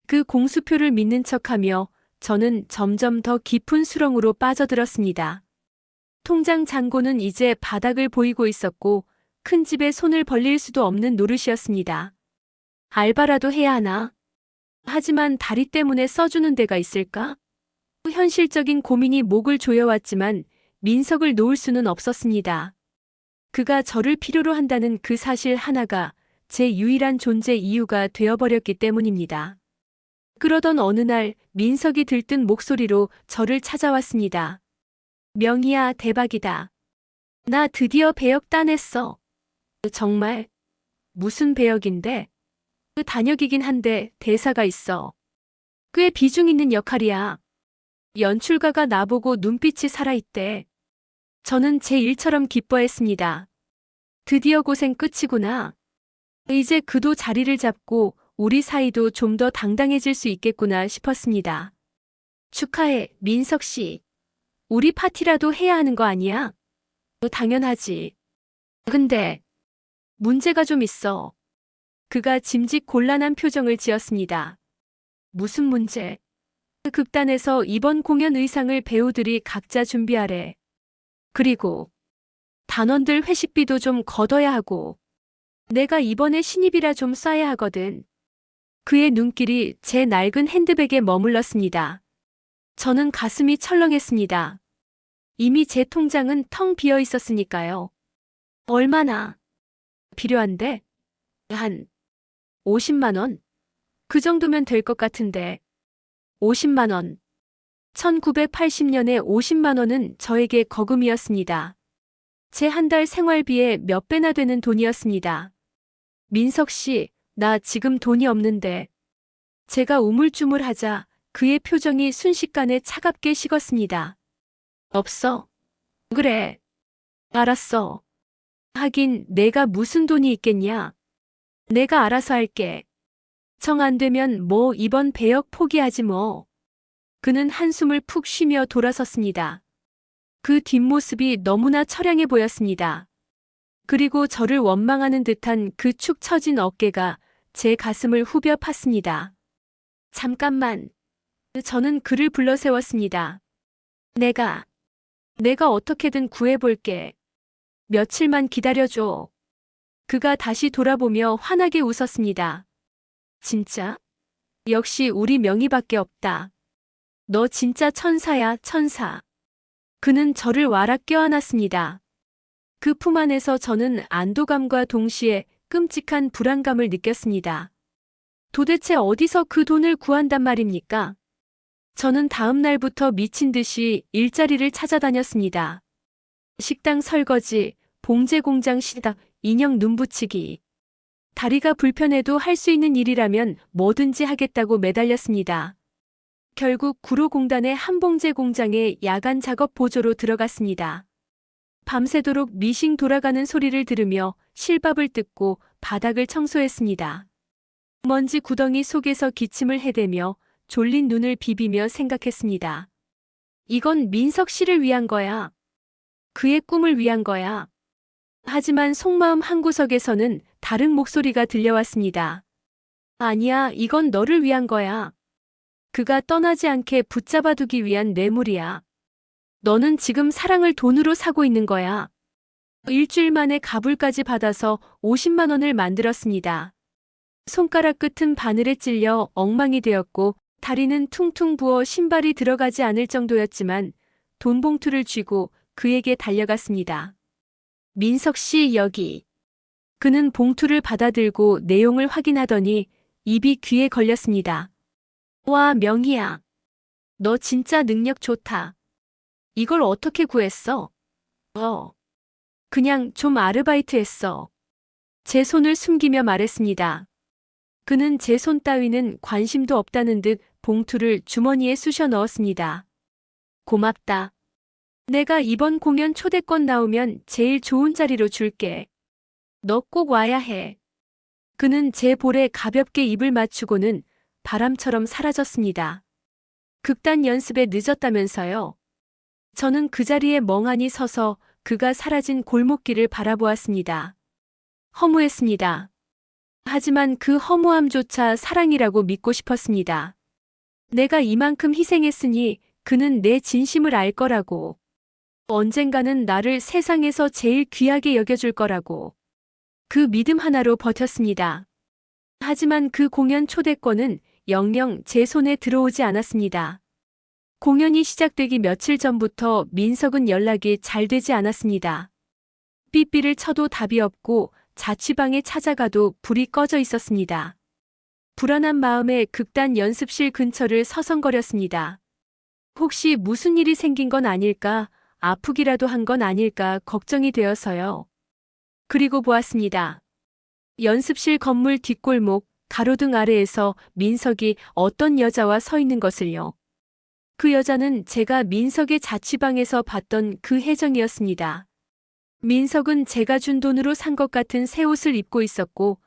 그 공수표를 믿는 척하며 저는 점점 더 깊은 수렁으로 빠져들었습니다. 통장 잔고는 이제 바닥을 보이고 있었고 큰 집에 손을 벌릴 수도 없는 노릇이었습니다. 알바라도 해야 하나? 하지만 다리 때문에 써주는 데가 있을까? 현실적인 고민이 목을 조여왔지만 민석을 놓을 수는 없었습니다. 그가 저를 필요로 한다는 그 사실 하나가 제 유일한 존재 이유가 되어버렸기 때문입니다. 그러던 어느 날 민석이 들뜬 목소리로 저를 찾아왔습니다. 명희야, 대박이다. 나 드디어 배역 따냈어. 정말? 무슨 배역인데? 단역이긴 한데 대사가 있어. 꽤 비중 있는 역할이야. 연출가가 나보고 눈빛이 살아있대. 저는 제 일처럼 기뻐했습니다. 드디어 고생 끝이구나. 이제 그도 자리를 잡고 우리 사이도 좀 더 당당해질 수 있겠구나 싶었습니다. 축하해, 민석 씨. 우리 파티라도 해야 하는 거 아니야? 당연하지. 근데 문제가 좀 있어. 그가 짐짓 곤란한 표정을 지었습니다. 무슨 문제? 극단에서 이번 공연 의상을 배우들이 각자 준비하래. 그리고 단원들 회식비도 좀 걷어야 하고. 내가 이번에 신입이라 좀 쏴야 하거든. 그의 눈길이 제 낡은 핸드백에 머물렀습니다. 저는 가슴이 철렁했습니다. 이미 제 통장은 텅 비어 있었으니까요. 얼마나 필요한데? 한 50만 원? 그 정도면 될 것 같은데. 50만 원. 1980년에 50만 원은 저에게 거금이었습니다. 제 한 달 생활비의 몇 배나 되는 돈이었습니다. 민석 씨, 나 지금 돈이 없는데. 제가 우물쭈물하자 그의 표정이 순식간에 차갑게 식었습니다. 없어? 그래. 알았어. 하긴 내가 무슨 돈이 있겠냐. 내가 알아서 할게. 정 안 되면 뭐 이번 배역 포기하지 뭐. 그는 한숨을 푹 쉬며 돌아섰습니다. 그 뒷모습이 너무나 처량해 보였습니다. 그리고 저를 원망하는 듯한 그 축 처진 어깨가 제 가슴을 후벼 팠습니다. 잠깐만. 저는 그를 불러 세웠습니다. 내가 어떻게든 구해볼게. 며칠만 기다려줘. 그가 다시 돌아보며 환하게 웃었습니다. 진짜? 역시 우리 명희밖에 없다. 너 진짜 천사야, 천사. 그는 저를 와락 껴안았습니다. 그 품 안에서 저는 안도감과 동시에 끔찍한 불안감을 느꼈습니다. 도대체 어디서 그 돈을 구한단 말입니까? 저는 다음 날부터 미친 듯이 일자리를 찾아다녔습니다. 식당 설거지, 봉제 공장 시작, 인형 눈 붙이기. 다리가 불편해도 할 수 있는 일이라면 뭐든지 하겠다고 매달렸습니다. 결국 구로공단의 한봉제 공장에 야간 작업 보조로 들어갔습니다. 밤새도록 미싱 돌아가는 소리를 들으며 실밥을 뜯고 바닥을 청소했습니다. 먼지 구덩이 속에서 기침을 해대며 졸린 눈을 비비며 생각했습니다. 이건 민석 씨를 위한 거야. 그의 꿈을 위한 거야. 하지만 속마음 한구석에서는 다른 목소리가 들려왔습니다. 아니야, 이건 너를 위한 거야. 그가 떠나지 않게 붙잡아두기 위한 뇌물이야. 너는 지금 사랑을 돈으로 사고 있는 거야. 일주일 만에 가불까지 받아서 50만 원을 만들었습니다. 손가락 끝은 바늘에 찔려 엉망이 되었고 다리는 퉁퉁 부어 신발이 들어가지 않을 정도였지만 돈 봉투를 쥐고 그에게 달려갔습니다. 민석 씨 여기. 그는 봉투를 받아들고 내용을 확인하더니 입이 귀에 걸렸습니다. 와, 명희야. 너 진짜 능력 좋다. 이걸 어떻게 구했어? 그냥 좀 아르바이트 했어. 제 손을 숨기며 말했습니다. 그는 제 손 따위는 관심도 없다는 듯 봉투를 주머니에 쑤셔 넣었습니다. 고맙다. 내가 이번 공연 초대권 나오면 제일 좋은 자리로 줄게. 너 꼭 와야 해. 그는 제 볼에 가볍게 입을 맞추고는 바람처럼 사라졌습니다. 극단 연습에 늦었다면서요. 저는 그 자리에 멍하니 서서 그가 사라진 골목길을 바라보았습니다. 허무했습니다. 하지만 그 허무함조차 사랑이라고 믿고 싶었습니다. 내가 이만큼 희생했으니 그는 내 진심을 알 거라고. 언젠가는 나를 세상에서 제일 귀하게 여겨줄 거라고. 그 믿음 하나로 버텼습니다. 하지만 그 공연 초대권은 영영 제 손에 들어오지 않았습니다. 공연이 시작되기 며칠 전부터 민석은 연락이 잘 되지 않았습니다. 삐삐를 쳐도 답이 없고 자취방에 찾아가도 불이 꺼져 있었습니다. 불안한 마음에 극단 연습실 근처를 서성거렸습니다. 혹시 무슨 일이 생긴 건 아닐까, 아프기라도 한 건 아닐까 걱정이 되어서요. 그리고 보았습니다. 연습실 건물 뒷골목 가로등 아래에서 민석이 어떤 여자와 서 있는 것을요. 그 여자는 제가 민석의 자취방에서 봤던 그 혜정이었습니다. 민석은 제가 준 돈으로 산 것 같은 새 옷을 입고 있었고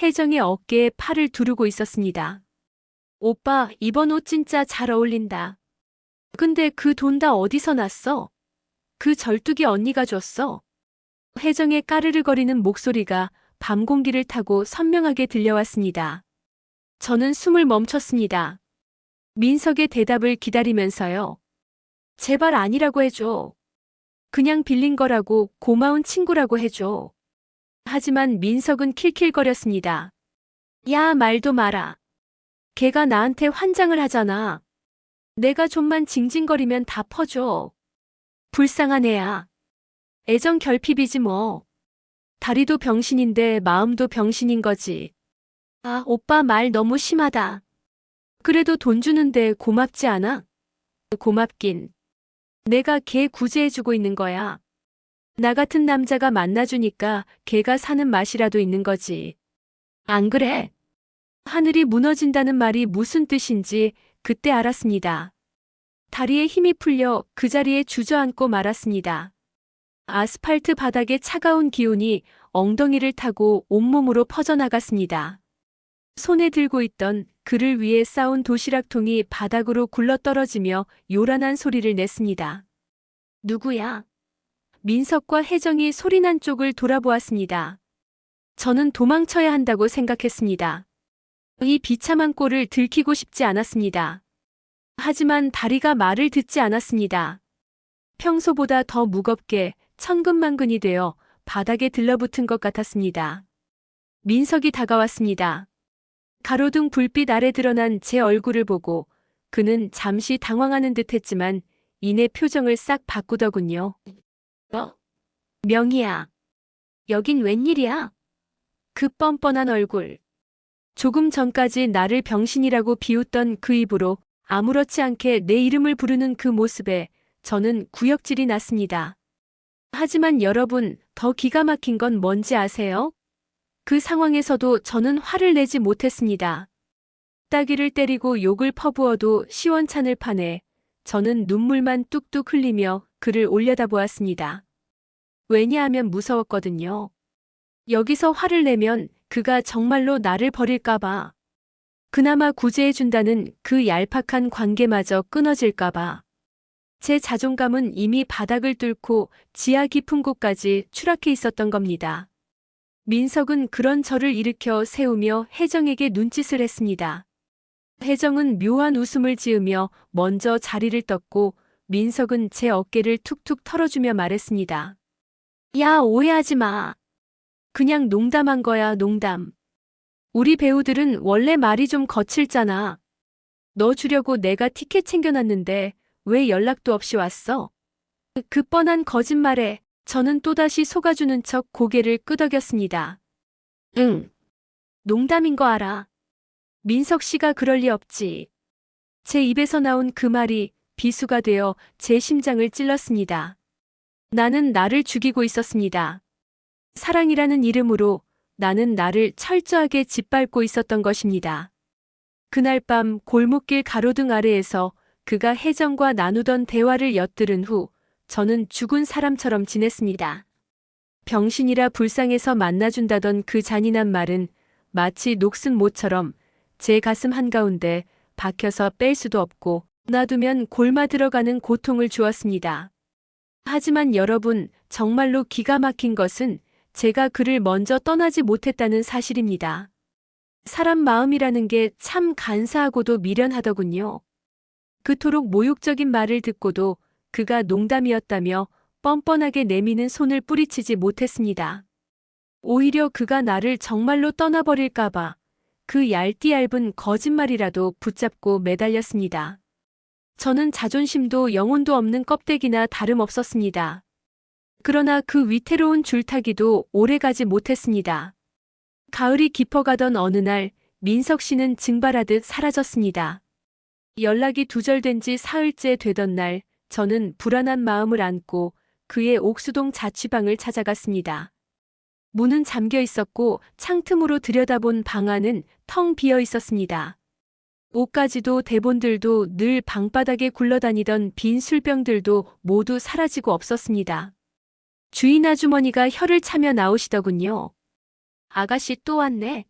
혜정의 어깨에 팔을 두르고 있었습니다. 오빠, 이번 옷 진짜 잘 어울린다. 근데 그 돈 다 어디서 났어? 그 절뚝이 언니가 줬어. 혜정의 까르르거리는 목소리가 밤 공기를 타고 선명하게 들려왔습니다. 저는 숨을 멈췄습니다. 민석의 대답을 기다리면서요. 제발 아니라고 해줘. 그냥 빌린 거라고, 고마운 친구라고 해줘. 하지만 민석은 킬킬거렸습니다. 야, 말도 마라. 걔가 나한테 환장을 하잖아. 내가 좀만 징징거리면 다 퍼줘. 불쌍한 애야. 애정 결핍이지 뭐. 다리도 병신인데 마음도 병신인 거지. 아, 오빠 말 너무 심하다. 그래도 돈 주는데 고맙지 않아? 고맙긴. 내가 걔 구제해주고 있는 거야. 나 같은 남자가 만나주니까 걔가 사는 맛이라도 있는 거지. 안 그래? 하늘이 무너진다는 말이 무슨 뜻인지 그때 알았습니다. 다리에 힘이 풀려 그 자리에 주저앉고 말았습니다. 아스팔트 바닥의 차가운 기운이 엉덩이를 타고 온몸으로 퍼져나갔습니다. 손에 들고 있던 그를 위해 싸온 도시락통이 바닥으로 굴러떨어지며 요란한 소리를 냈습니다. 누구야? 민석과 혜정이 소리난 쪽을 돌아보았습니다. 저는 도망쳐야 한다고 생각했습니다. 이 비참한 꼴을 들키고 싶지 않았습니다. 하지만 다리가 말을 듣지 않았습니다. 평소보다 더 무겁게 천근만근이 되어 바닥에 들러붙은 것 같았습니다. 민석이 다가왔습니다. 가로등 불빛 아래 드러난 제 얼굴을 보고 그는 잠시 당황하는 듯 했지만 이내 표정을 싹 바꾸더군요. 명희야. 여긴 웬일이야? 그 뻔뻔한 얼굴. 조금 전까지 나를 병신이라고 비웃던 그 입으로 아무렇지 않게 내 이름을 부르는 그 모습에 저는 구역질이 났습니다. 하지만 여러분, 더 기가 막힌 건 뭔지 아세요? 그 상황에서도 저는 화를 내지 못했습니다. 따귀를 때리고 욕을 퍼부어도 시원찮을 판에 저는 눈물만 뚝뚝 흘리며 그를 올려다보았습니다. 왜냐하면 무서웠거든요. 여기서 화를 내면 그가 정말로 나를 버릴까봐. 그나마 구제해준다는 그 얄팍한 관계마저 끊어질까봐. 제 자존감은 이미 바닥을 뚫고 지하 깊은 곳까지 추락해 있었던 겁니다. 민석은 그런 저를 일으켜 세우며 혜정에게 눈짓을 했습니다. 혜정은 묘한 웃음을 지으며 먼저 자리를 떴고 민석은 제 어깨를 툭툭 털어주며 말했습니다. 야, 오해하지 마. 그냥 농담한 거야, 농담. 우리 배우들은 원래 말이 좀 거칠잖아. 너 주려고 내가 티켓 챙겨놨는데 왜 연락도 없이 왔어? 그 뻔한 거짓말에 저는 또다시 속아주는 척 고개를 끄덕였습니다. 응. 농담인 거 알아. 민석 씨가 그럴 리 없지. 제 입에서 나온 그 말이 비수가 되어 제 심장을 찔렀습니다. 나는 나를 죽이고 있었습니다. 사랑이라는 이름으로 나는 나를 철저하게 짓밟고 있었던 것입니다. 그날 밤 골목길 가로등 아래에서 그가 혜정과 나누던 대화를 엿들은 후 저는 죽은 사람처럼 지냈습니다. 병신이라 불쌍해서 만나준다던 그 잔인한 말은 마치 녹슨 모처럼 제 가슴 한가운데 박혀서 뺄 수도 없고 놔두면 골마 들어가는 고통을 주었습니다. 하지만 여러분, 정말로 기가 막힌 것은 제가 그를 먼저 떠나지 못했다는 사실입니다. 사람 마음이라는 게 참 간사하고도 미련하더군요. 그토록 모욕적인 말을 듣고도 그가 농담이었다며 뻔뻔하게 내미는 손을 뿌리치지 못했습니다. 오히려 그가 나를 정말로 떠나버릴까봐 그 얇디 얇은 거짓말이라도 붙잡고 매달렸습니다. 저는 자존심도 영혼도 없는 껍데기나 다름없었습니다. 그러나 그 위태로운 줄타기도 오래가지 못했습니다. 가을이 깊어가던 어느 날 민석 씨는 증발하듯 사라졌습니다. 연락이 두절된 지 사흘째 되던 날 저는 불안한 마음을 안고 그의 옥수동 자취방을 찾아갔습니다. 문은 잠겨 있었고 창틈으로 들여다본 방 안은 텅 비어 있었습니다. 옷가지도 대본들도 늘 방바닥에 굴러다니던 빈 술병들도 모두 사라지고 없었습니다. 주인 아주머니가 혀를 차며 나오시더군요. 아가씨 또 왔네.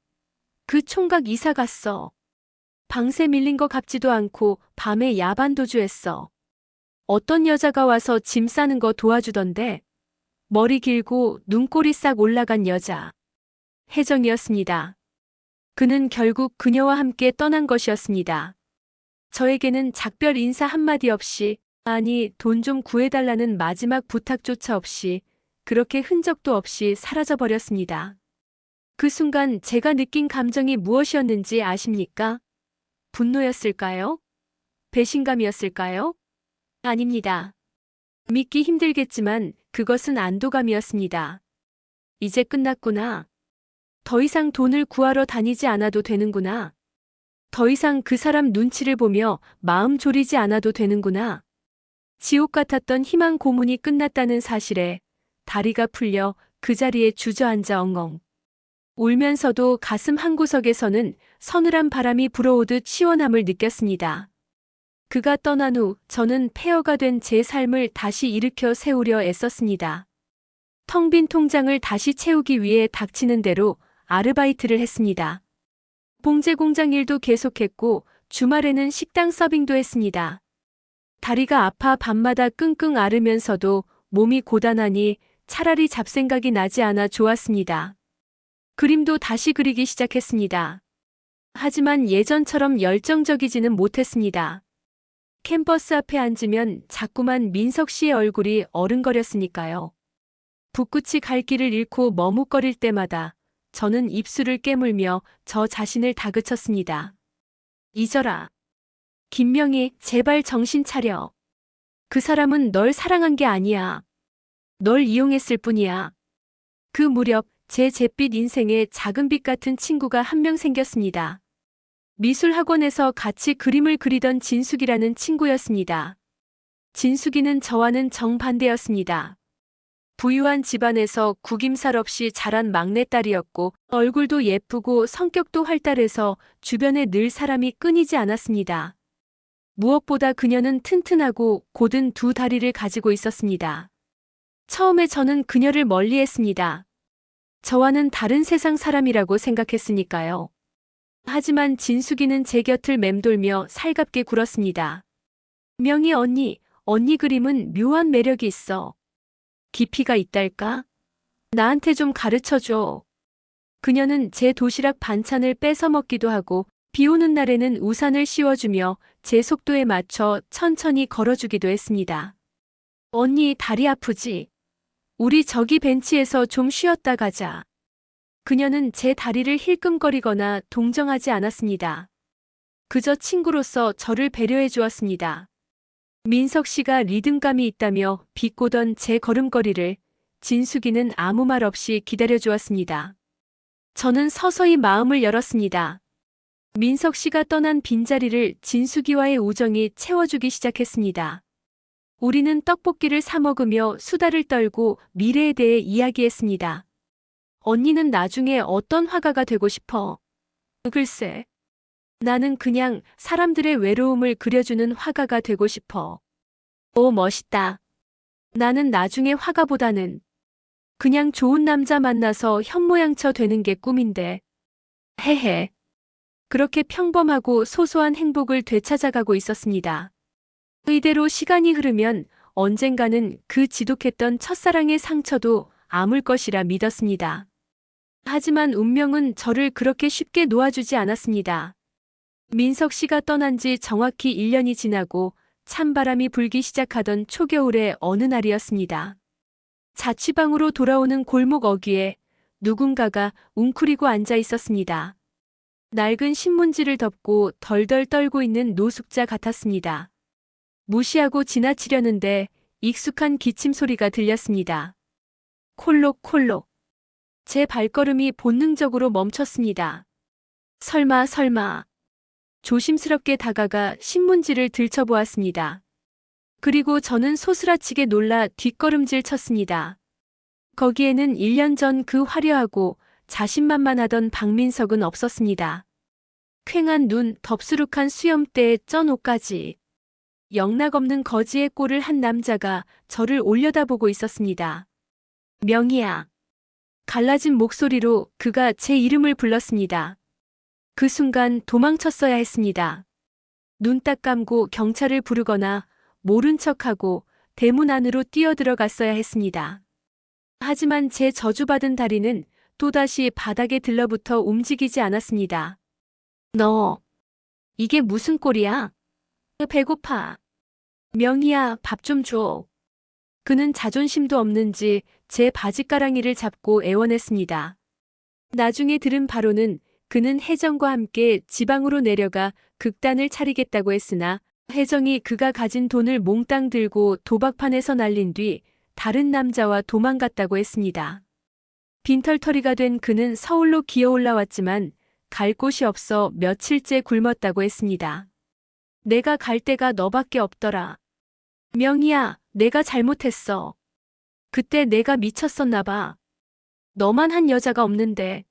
그 총각 이사 갔어. 방세 밀린 거 같지도 않고 밤에 야반도주했어. 어떤 여자가 와서 짐 싸는 거 도와주던데. 머리 길고 눈꼬리 싹 올라간 여자. 혜정이었습니다. 그는 결국 그녀와 함께 떠난 것이었습니다. 저에게는 작별 인사 한마디 없이, 아니 돈 좀 구해달라는 마지막 부탁조차 없이 그렇게 흔적도 없이 사라져버렸습니다. 그 순간 제가 느낀 감정이 무엇이었는지 아십니까? 분노였을까요? 배신감이었을까요? 아닙니다. 믿기 힘들겠지만 그것은 안도감이었습니다. 이제 끝났구나. 더 이상 돈을 구하러 다니지 않아도 되는구나. 더 이상 그 사람 눈치를 보며 마음 졸이지 않아도 되는구나. 지옥 같았던 희망 고문이 끝났다는 사실에 다리가 풀려 그 자리에 주저앉아 엉엉. 울면서도 가슴 한구석에서는 서늘한 바람이 불어오듯 시원함을 느꼈습니다. 그가 떠난 후 저는 폐허가 된 제 삶을 다시 일으켜 세우려 애썼습니다. 텅 빈 통장을 다시 채우기 위해 닥치는 대로 아르바이트를 했습니다. 봉제 공장 일도 계속했고 주말에는 식당 서빙도 했습니다. 다리가 아파 밤마다 끙끙 앓으면서도 몸이 고단하니 차라리 잡생각이 나지 않아 좋았습니다. 그림도 다시 그리기 시작했습니다. 하지만 예전처럼 열정적이지는 못했습니다. 캠퍼스 앞에 앉으면 자꾸만 민석 씨의 얼굴이 어른거렸으니까요. 붓끝이 갈 길을 잃고 머뭇거릴 때마다 저는 입술을 깨물며 저 자신을 다그쳤습니다. 잊어라. 김명희, 제발 정신 차려. 그 사람은 널 사랑한 게 아니야. 널 이용했을 뿐이야. 그 무렵 제 잿빛 인생에 작은 빛 같은 친구가 한 명 생겼습니다. 미술학원에서 같이 그림을 그리던 진숙이라는 친구였습니다. 진숙이는 저와는 정반대였습니다. 부유한 집안에서 구김살 없이 자란 막내딸이었고 얼굴도 예쁘고 성격도 활달해서 주변에 늘 사람이 끊이지 않았습니다. 무엇보다 그녀는 튼튼하고 곧은 두 다리를 가지고 있었습니다. 처음에 저는 그녀를 멀리했습니다. 저와는 다른 세상 사람이라고 생각했으니까요. 하지만 진숙이는 제 곁을 맴돌며 살갑게 굴었습니다. 명희 언니 그림은 묘한 매력이 있어. 깊이가 있달까? 나한테 좀 가르쳐줘. 그녀는 제 도시락 반찬을 뺏어 먹기도 하고 비 오는 날에는 우산을 씌워주며 제 속도에 맞춰 천천히 걸어주기도 했습니다. 언니 다리 아프지? 우리 저기 벤치에서 좀 쉬었다 가자. 그녀는 제 다리를 힐끔거리거나 동정하지 않았습니다. 그저 친구로서 저를 배려해 주었습니다. 민석 씨가 리듬감이 있다며 비꼬던 제 걸음걸이를 진숙이는 아무 말 없이 기다려 주었습니다. 저는 서서히 마음을 열었습니다. 민석 씨가 떠난 빈자리를 진숙이와의 우정이 채워주기 시작했습니다. 우리는 떡볶이를 사 먹으며 수다를 떨고 미래에 대해 이야기했습니다. 언니는 나중에 어떤 화가가 되고 싶어? 글쎄. 나는 그냥 사람들의 외로움을 그려주는 화가가 되고 싶어. 오, 멋있다. 나는 나중에 화가보다는 그냥 좋은 남자 만나서 현모양처 되는 게 꿈인데. 헤헤. 그렇게 평범하고 소소한 행복을 되찾아가고 있었습니다. 의대로 시간이 흐르면 언젠가는 그 지독했던 첫사랑의 상처도 아물 것이라 믿었습니다. 하지만 운명은 저를 그렇게 쉽게 놓아주지 않았습니다. 민석 씨가 떠난 지 정확히 1년이 지나고 찬바람이 불기 시작하던 초겨울의 어느 날이었습니다. 자취방으로 돌아오는 골목 어귀에 누군가가 웅크리고 앉아 있었습니다. 낡은 신문지를 덮고 덜덜 떨고 있는 노숙자 같았습니다. 무시하고 지나치려는데 익숙한 기침 소리가 들렸습니다. 콜록콜록. 제 발걸음이 본능적으로 멈췄습니다. 설마. 조심스럽게 다가가 신문지를 들춰보았습니다. 그리고 저는 소스라치게 놀라 뒷걸음질 쳤습니다. 거기에는 1년 전 그 화려하고 자신만만하던 박민석은 없었습니다. 퀭한 눈, 덥수룩한 수염대에 쩐 옷까지. 영락없는 거지의 꼴을 한 남자가 저를 올려다보고 있었습니다. 명희야. 갈라진 목소리로 그가 제 이름을 불렀습니다. 그 순간 도망쳤어야 했습니다. 눈 딱 감고 경찰을 부르거나 모른 척하고 대문 안으로 뛰어들어갔어야 했습니다. 하지만 제 저주받은 다리는 또다시 바닥에 들러붙어 움직이지 않았습니다. 너, 이게 무슨 꼴이야? 배고파. 명희야, 밥 좀 줘. 그는 자존심도 없는지 제 바지가랑이를 잡고 애원했습니다. 나중에 들은 바로는 그는 혜정과 함께 지방으로 내려가 극단을 차리겠다고 했으나 혜정이 그가 가진 돈을 몽땅 들고 도박판에서 날린 뒤 다른 남자와 도망갔다고 했습니다. 빈털터리가 된 그는 서울로 기어 올라왔지만 갈 곳이 없어 며칠째 굶었다고 했습니다. 내가 갈 데가 너밖에 없더라. 명희야, 내가 잘못했어. 그때 내가 미쳤었나 봐. 너만 한 여자가 없는데.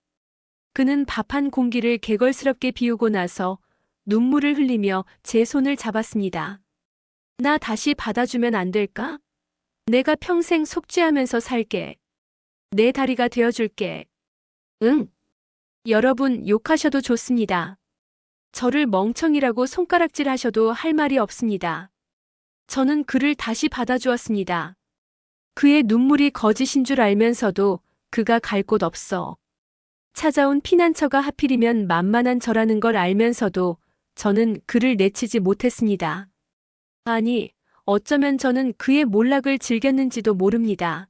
그는 밥 한 공기를 개걸스럽게 비우고 나서 눈물을 흘리며 제 손을 잡았습니다. 나 다시 받아주면 안 될까? 내가 평생 속죄하면서 살게. 내 다리가 되어줄게. 응. 여러분 욕하셔도 좋습니다. 저를 멍청이라고 손가락질 하셔도 할 말이 없습니다. 저는 그를 다시 받아주었습니다. 그의 눈물이 거짓인 줄 알면서도 그가 갈 곳 없어. 찾아온 피난처가 하필이면 만만한 저라는 걸 알면서도 저는 그를 내치지 못했습니다. 아니, 어쩌면 저는 그의 몰락을 즐겼는지도 모릅니다.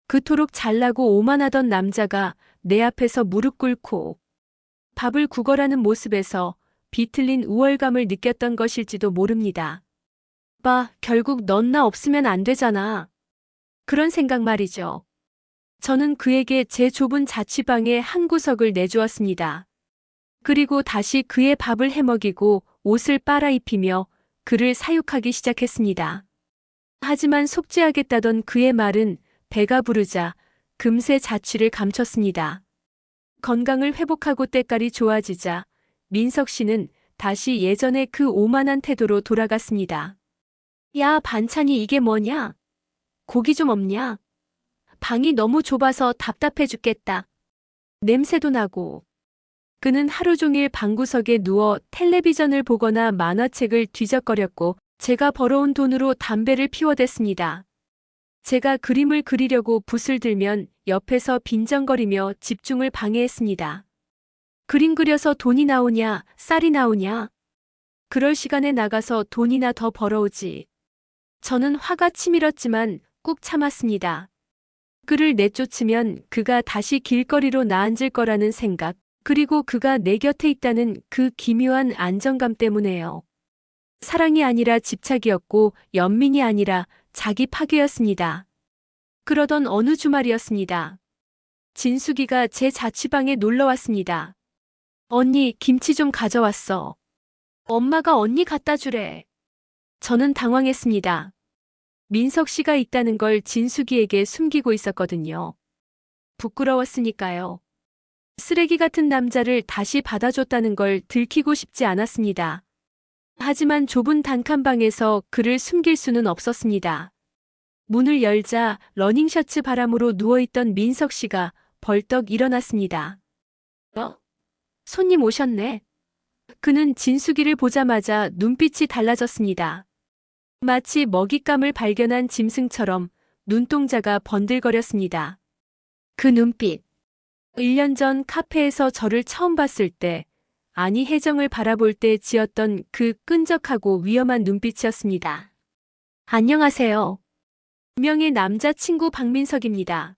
그토록 잘나고 오만하던 남자가 내 앞에서 무릎 꿇고 밥을 구걸하는 모습에서 비틀린 우월감을 느꼈던 것일지도 모릅니다. 봐, 결국 넌 나 없으면 안 되잖아. 그런 생각 말이죠. 저는 그에게 제 좁은 자취방의 한 구석을 내주었습니다. 그리고 다시 그의 밥을 해먹이고 옷을 빨아입히며 그를 사육하기 시작했습니다. 하지만 속죄하겠다던 그의 말은 배가 부르자 금세 자취를 감췄습니다. 건강을 회복하고 때깔이 좋아지자 민석 씨는 다시 예전의 그 오만한 태도로 돌아갔습니다. 야, 반찬이 이게 뭐냐? 고기 좀 없냐? 방이 너무 좁아서 답답해 죽겠다. 냄새도 나고. 그는 하루 종일 방구석에 누워 텔레비전을 보거나 만화책을 뒤적거렸고 제가 벌어온 돈으로 담배를 피워댔습니다. 제가 그림을 그리려고 붓을 들면 옆에서 빈정거리며 집중을 방해했습니다. 그림 그려서 돈이 나오냐, 쌀이 나오냐? 그럴 시간에 나가서 돈이나 더 벌어오지. 저는 화가 치밀었지만 꾹 참았습니다. 그를 내쫓으면 그가 다시 길거리로 나앉을 거라는 생각, 그리고 그가 내 곁에 있다는 그 기묘한 안정감 때문에요. 사랑이 아니라 집착이었고 연민이 아니라 자기 파괴였습니다. 그러던 어느 주말이었습니다. 진숙이가 제 자취방에 놀러 왔습니다. 언니, 김치 좀 가져왔어. 엄마가 언니 갖다 주래. 저는 당황했습니다. 민석 씨가 있다는 걸 진숙이에게 숨기고 있었거든요. 부끄러웠으니까요. 쓰레기 같은 남자를 다시 받아줬다는 걸 들키고 싶지 않았습니다. 하지만 좁은 단칸방에서 그를 숨길 수는 없었습니다. 문을 열자 러닝셔츠 바람으로 누워있던 민석 씨가 벌떡 일어났습니다. 손님 오셨네. 그는 진숙이를 보자마자 눈빛이 달라졌습니다. 마치 먹잇감을 발견한 짐승처럼 눈동자가 번들거렸습니다. 그 눈빛. 1년 전 카페에서 저를 처음 봤을 때, 아니 혜정을 바라볼 때 지었던 그 끈적하고 위험한 눈빛이었습니다. 안녕하세요. 분명의 남자친구 박민석입니다.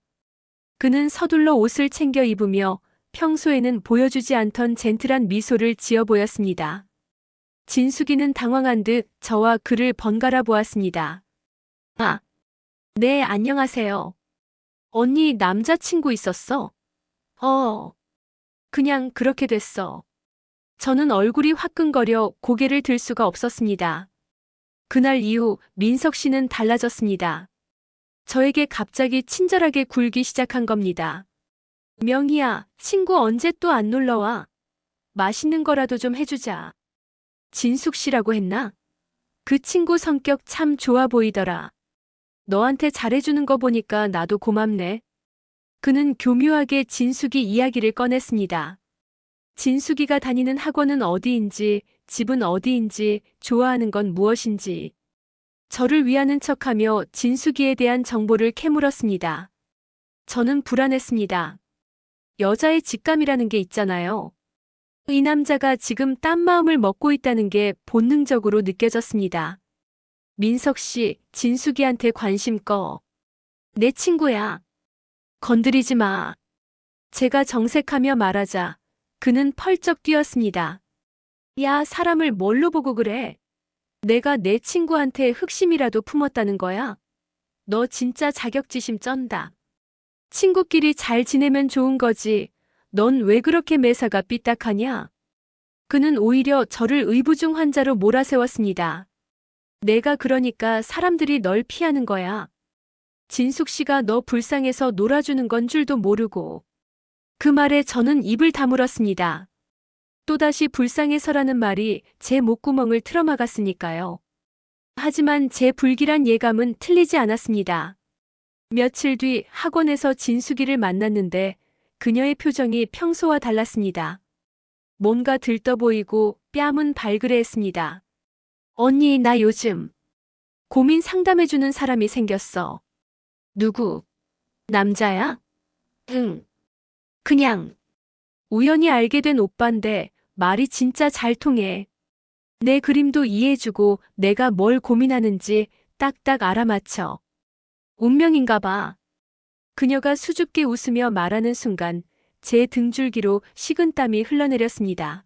그는 서둘러 옷을 챙겨 입으며 평소에는 보여주지 않던 젠틀한 미소를 지어 보였습니다. 진숙이는 당황한 듯 저와 그를 번갈아 보았습니다. 아, 네, 안녕하세요. 언니 남자친구 있었어? 그냥 그렇게 됐어. 저는 얼굴이 화끈거려 고개를 들 수가 없었습니다. 그날 이후 민석 씨는 달라졌습니다. 저에게 갑자기 친절하게 굴기 시작한 겁니다. 명희야, 친구 언제 또 안 놀러와? 맛있는 거라도 좀 해주자. 진숙 씨라고 했나? 그 친구 성격 참 좋아 보이더라. 너한테 잘해주는 거 보니까 나도 고맙네. 그는 교묘하게 진숙이 이야기를 꺼냈습니다. 진숙이가 다니는 학원은 어디인지, 집은 어디인지, 좋아하는 건 무엇인지. 저를 위하는 척하며 진숙이에 대한 정보를 캐물었습니다. 저는 불안했습니다. 여자의 직감이라는 게 있잖아요. 이 남자가 지금 딴 마음을 먹고 있다는 게 본능적으로 느껴졌습니다. 민석 씨, 진숙이한테 관심 꺼. 내 친구야. 건드리지 마. 제가 정색하며 말하자 그는 펄쩍 뛰었습니다. 야, 사람을 뭘로 보고 그래? 내가 내 친구한테 흑심이라도 품었다는 거야? 너 진짜 자격지심 쩐다. 친구끼리 잘 지내면 좋은 거지. 넌 왜 그렇게 매사가 삐딱하냐? 그는 오히려 저를 의부중 환자로 몰아세웠습니다. 내가 그러니까 사람들이 널 피하는 거야. 진숙 씨가 너 불쌍해서 놀아주는 건 줄도 모르고. 그 말에 저는 입을 다물었습니다. 또다시 불쌍해서라는 말이 제 목구멍을 틀어막았으니까요. 하지만 제 불길한 예감은 틀리지 않았습니다. 며칠 뒤 학원에서 진숙이를 만났는데 그녀의 표정이 평소와 달랐습니다. 뭔가 들떠 보이고 뺨은 발그레했습니다. 언니, 나 요즘 고민 상담해주는 사람이 생겼어. 누구? 남자야? 응. 그냥 우연히 알게 된 오빠인데 말이 진짜 잘 통해. 내 그림도 이해해주고 내가 뭘 고민하는지 딱딱 알아맞혀. 운명인가 봐. 그녀가 수줍게 웃으며 말하는 순간 제 등줄기로 식은땀이 흘러내렸습니다.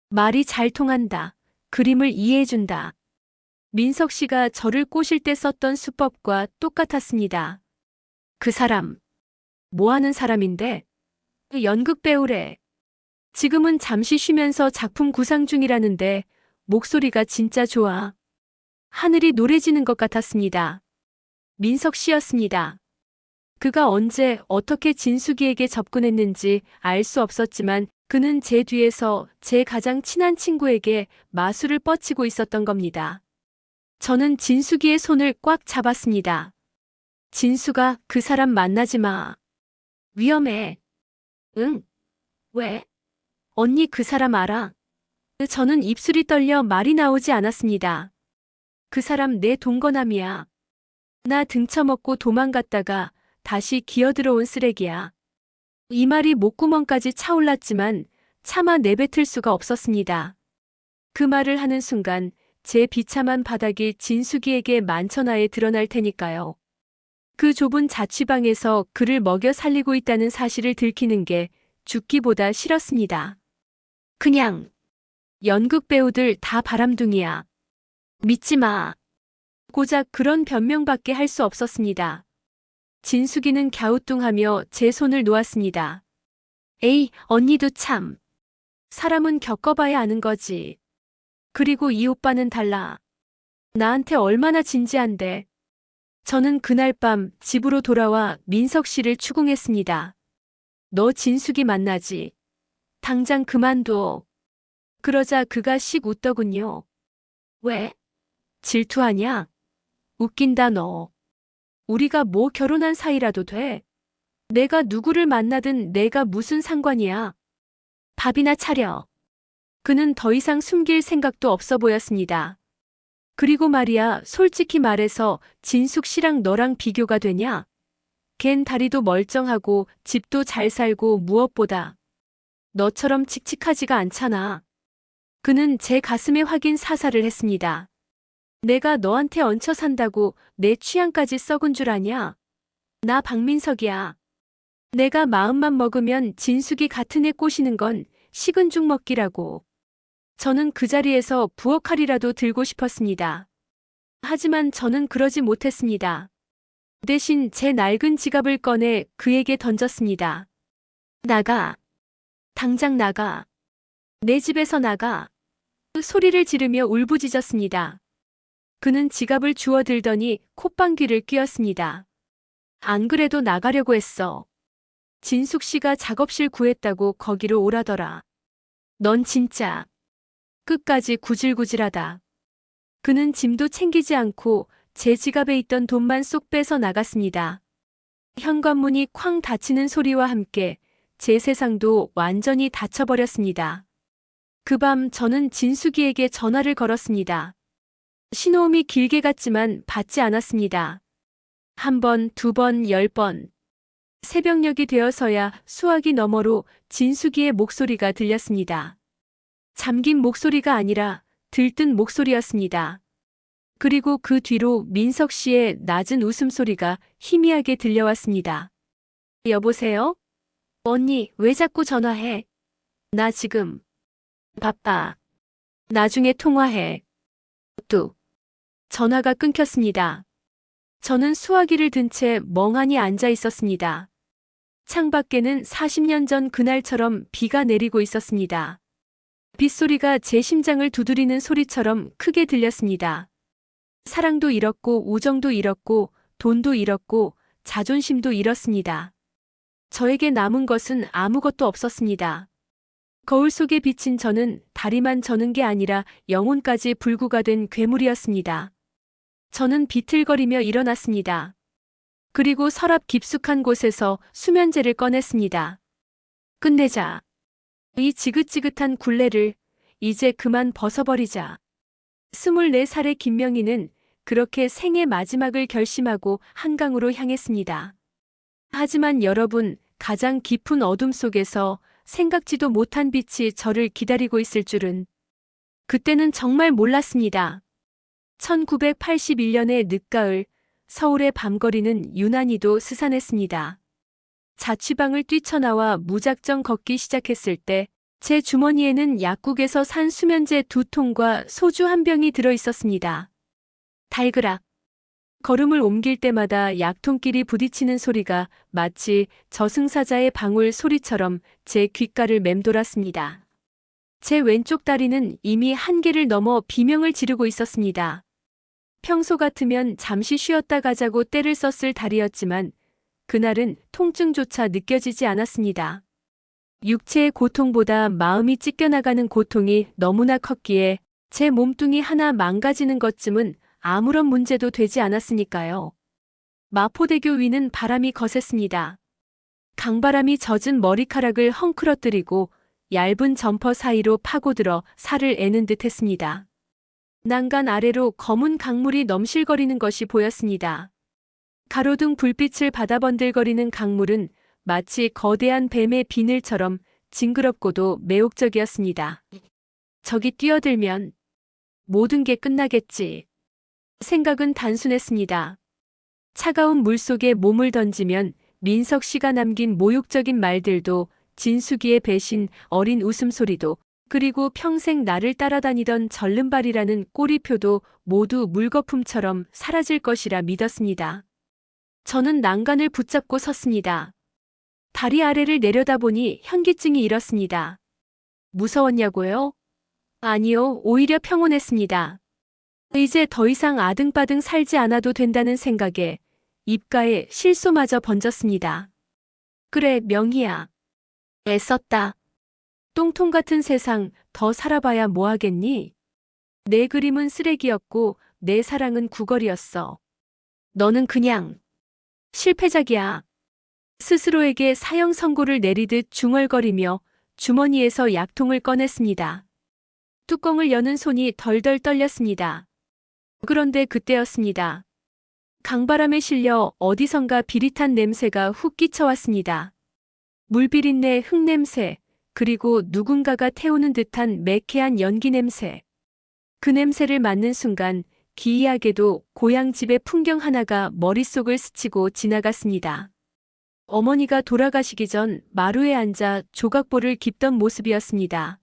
말이 잘 통한다. 그림을 이해해준다. 민석 씨가 저를 꼬실 때 썼던 수법과 똑같았습니다. 그 사람, 뭐 하는 사람인데? 연극 배우래. 지금은 잠시 쉬면서 작품 구상 중이라는데 목소리가 진짜 좋아. 하늘이 노래지는 것 같았습니다. 민석 씨였습니다. 그가 언제 어떻게 진숙이에게 접근했는지 알 수 없었지만 그는 제 뒤에서 제 가장 친한 친구에게 마술을 뻗치고 있었던 겁니다. 저는 진숙이의 손을 꽉 잡았습니다. 진숙아, 그 사람 만나지 마. 위험해. 응? 왜? 언니 그 사람 알아? 저는 입술이 떨려 말이 나오지 않았습니다. 그 사람 내 동거남이야. 나 등쳐먹고 도망갔다가 다시 기어들어온 쓰레기야. 이 말이 목구멍까지 차올랐지만 차마 내뱉을 수가 없었습니다. 그 말을 하는 순간 제 비참한 바닥이 진숙이에게 만천하에 드러날 테니까요. 그 좁은 자취방에서 그를 먹여 살리고 있다는 사실을 들키는 게 죽기보다 싫었습니다. 그냥 연극 배우들 다 바람둥이야. 믿지 마. 고작 그런 변명밖에 할 수 없었습니다. 진숙이는 갸우뚱하며 제 손을 놓았습니다. 에이, 언니도 참. 사람은 겪어봐야 아는 거지. 그리고 이 오빠는 달라. 나한테 얼마나 진지한데. 저는 그날 밤 집으로 돌아와 민석 씨를 추궁했습니다. 너 진숙이 만나지. 당장 그만둬. 그러자 그가 씩 웃더군요. 왜? 질투하냐? 웃긴다 너. 우리가 뭐 결혼한 사이라도 돼. 내가 누구를 만나든 내가 무슨 상관이야. 밥이나 차려. 그는 더 이상 숨길 생각도 없어 보였습니다. 그리고 말이야, 솔직히 말해서 진숙 씨랑 너랑 비교가 되냐? 걘 다리도 멀쩡하고 집도 잘 살고 무엇보다 너처럼 칙칙하지가 않잖아. 그는 제 가슴에 확인 사살을 했습니다. 내가 너한테 얹혀 산다고 내 취향까지 썩은 줄 아냐? 나 박민석이야. 내가 마음만 먹으면 진숙이 같은 애 꼬시는 건 식은 죽 먹기라고. 저는 그 자리에서 부엌칼이라도 들고 싶었습니다. 하지만 저는 그러지 못했습니다. 대신 제 낡은 지갑을 꺼내 그에게 던졌습니다. 나가. 당장 나가. 내 집에서 나가. 소리를 지르며 울부짖었습니다. 그는 지갑을 주워들더니 콧방귀를 뀌었습니다. 안 그래도 나가려고 했어. 진숙 씨가 작업실 구했다고 거기로 오라더라. 넌 진짜 끝까지 구질구질하다. 그는 짐도 챙기지 않고 제 지갑에 있던 돈만 쏙 빼서 나갔습니다. 현관문이 쾅 닫히는 소리와 함께 제 세상도 완전히 닫혀버렸습니다. 그 밤 저는 진숙이에게 전화를 걸었습니다. 신호음이 길게 갔지만 받지 않았습니다. 한 번, 두 번, 10번. 새벽녘이 되어서야 수화기 너머로 진숙이의 목소리가 들렸습니다. 잠긴 목소리가 아니라 들뜬 목소리였습니다. 그리고 그 뒤로 민석 씨의 낮은 웃음소리가 희미하게 들려왔습니다. 여보세요? 언니, 왜 자꾸 전화해? 나 지금 바빠. 나중에 통화해. 뚝. 전화가 끊겼습니다. 저는 수화기를 든 채 멍하니 앉아 있었습니다. 창밖에는 40년 전 그날처럼 비가 내리고 있었습니다. 빗소리가 제 심장을 두드리는 소리처럼 크게 들렸습니다. 사랑도 잃었고 우정도 잃었고 돈도 잃었고 자존심도 잃었습니다. 저에게 남은 것은 아무것도 없었습니다. 거울 속에 비친 저는 다리만 저는 게 아니라 영혼까지 불구가 된 괴물이었습니다. 저는 비틀거리며 일어났습니다. 그리고 서랍 깊숙한 곳에서 수면제를 꺼냈습니다. 끝내자. 이 지긋지긋한 굴레를 이제 그만 벗어버리자. 24살의 김명희는 그렇게 생의 마지막을 결심하고 한강으로 향했습니다. 하지만 여러분, 가장 깊은 어둠 속에서 생각지도 못한 빛이 저를 기다리고 있을 줄은 그때는 정말 몰랐습니다. 1981년의 늦가을, 서울의 밤거리는 유난히도 스산했습니다. 자취방을 뛰쳐나와 무작정 걷기 시작했을 때 제 주머니에는 약국에서 산 수면제 2통과 소주 1병이 들어 있었습니다. 달그락. 걸음을 옮길 때마다 약통끼리 부딪히는 소리가 마치 저승사자의 방울 소리처럼 제 귓가를 맴돌았습니다. 제 왼쪽 다리는 이미 한계를 넘어 비명을 지르고 있었습니다. 평소 같으면 잠시 쉬었다 가자고 때를 썼을 다리였지만 그날은 통증조차 느껴지지 않았습니다. 육체의 고통보다 마음이 찢겨나가는 고통이 너무나 컸기에 제 몸뚱이 하나 망가지는 것쯤은 아무런 문제도 되지 않았으니까요. 마포대교 위는 바람이 거셌습니다. 강바람이 젖은 머리카락을 헝클어뜨리고 얇은 점퍼 사이로 파고들어 살을 애는 듯 했습니다. 난간 아래로 검은 강물이 넘실거리는 것이 보였습니다. 가로등 불빛을 받아 번들거리는 강물은 마치 거대한 뱀의 비늘처럼 징그럽고도 매혹적이었습니다. 저기 뛰어들면 모든 게 끝나겠지. 생각은 단순했습니다. 차가운 물속에 몸을 던지면 민석 씨가 남긴 모욕적인 말들도, 진숙이의 배신, 어린 웃음소리도, 그리고 평생 나를 따라다니던 절름발이라는 꼬리표도 모두 물거품처럼 사라질 것이라 믿었습니다. 저는 난간을 붙잡고 섰습니다. 다리 아래를 내려다보니 현기증이 일었습니다. 무서웠냐고요? 아니요, 오히려 평온했습니다. 이제 더 이상 아등바등 살지 않아도 된다는 생각에 입가에 실소마저 번졌습니다. 그래, 명희야. 애썼다. 똥통 같은 세상 더 살아봐야 뭐하겠니? 내 그림은 쓰레기였고 내 사랑은 구걸이었어. 너는 그냥 실패작이야. 스스로에게 사형 선고를 내리듯 중얼거리며 주머니에서 약통을 꺼냈습니다. 뚜껑을 여는 손이 덜덜 떨렸습니다. 그런데 그때였습니다. 강바람에 실려 어디선가 비릿한 냄새가 훅 끼쳐왔습니다. 물비린내, 흙냄새, 그리고 누군가가 태우는 듯한 매캐한 연기 냄새. 그 냄새를 맡는 순간 기이하게도 고향집의 풍경 하나가 머릿속을 스치고 지나갔습니다. 어머니가 돌아가시기 전 마루에 앉아 조각보를 깁던 모습이었습니다.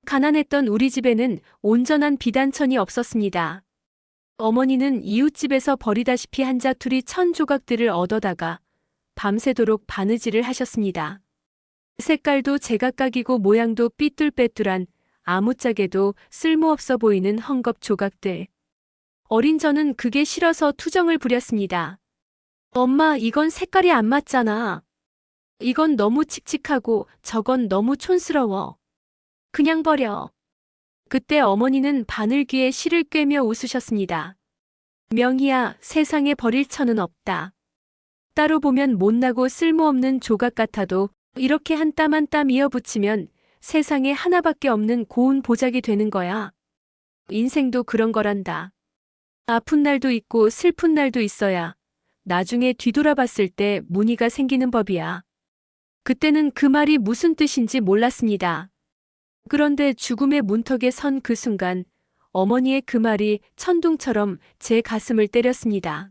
가난했던 우리 집에는 온전한 비단천이 없었습니다. 어머니는 이웃집에서 버리다시피 한 자투리 1000조각들을 얻어다가 밤새도록 바느질을 하셨습니다. 색깔도 제각각이고 모양도 삐뚤빼뚤한 아무짝에도 쓸모없어 보이는 헝겊 조각들. 어린 저는 그게 싫어서 투정을 부렸습니다. 엄마, 이건 색깔이 안 맞잖아. 이건 너무 칙칙하고 저건 너무 촌스러워. 그냥 버려. 그때 어머니는 바늘귀에 실을 꿰며 웃으셨습니다. 명희야, 세상에 버릴 천은 없다. 따로 보면 못나고 쓸모없는 조각 같아도 이렇게 한 땀 한 땀 이어붙이면 세상에 하나밖에 없는 고운 보작이 되는 거야. 인생도 그런 거란다. 아픈 날도 있고 슬픈 날도 있어야 나중에 뒤돌아봤을 때 무늬가 생기는 법이야. 그때는 그 말이 무슨 뜻인지 몰랐습니다. 그런데 죽음의 문턱에 선 그 순간 어머니의 그 말이 천둥처럼 제 가슴을 때렸습니다.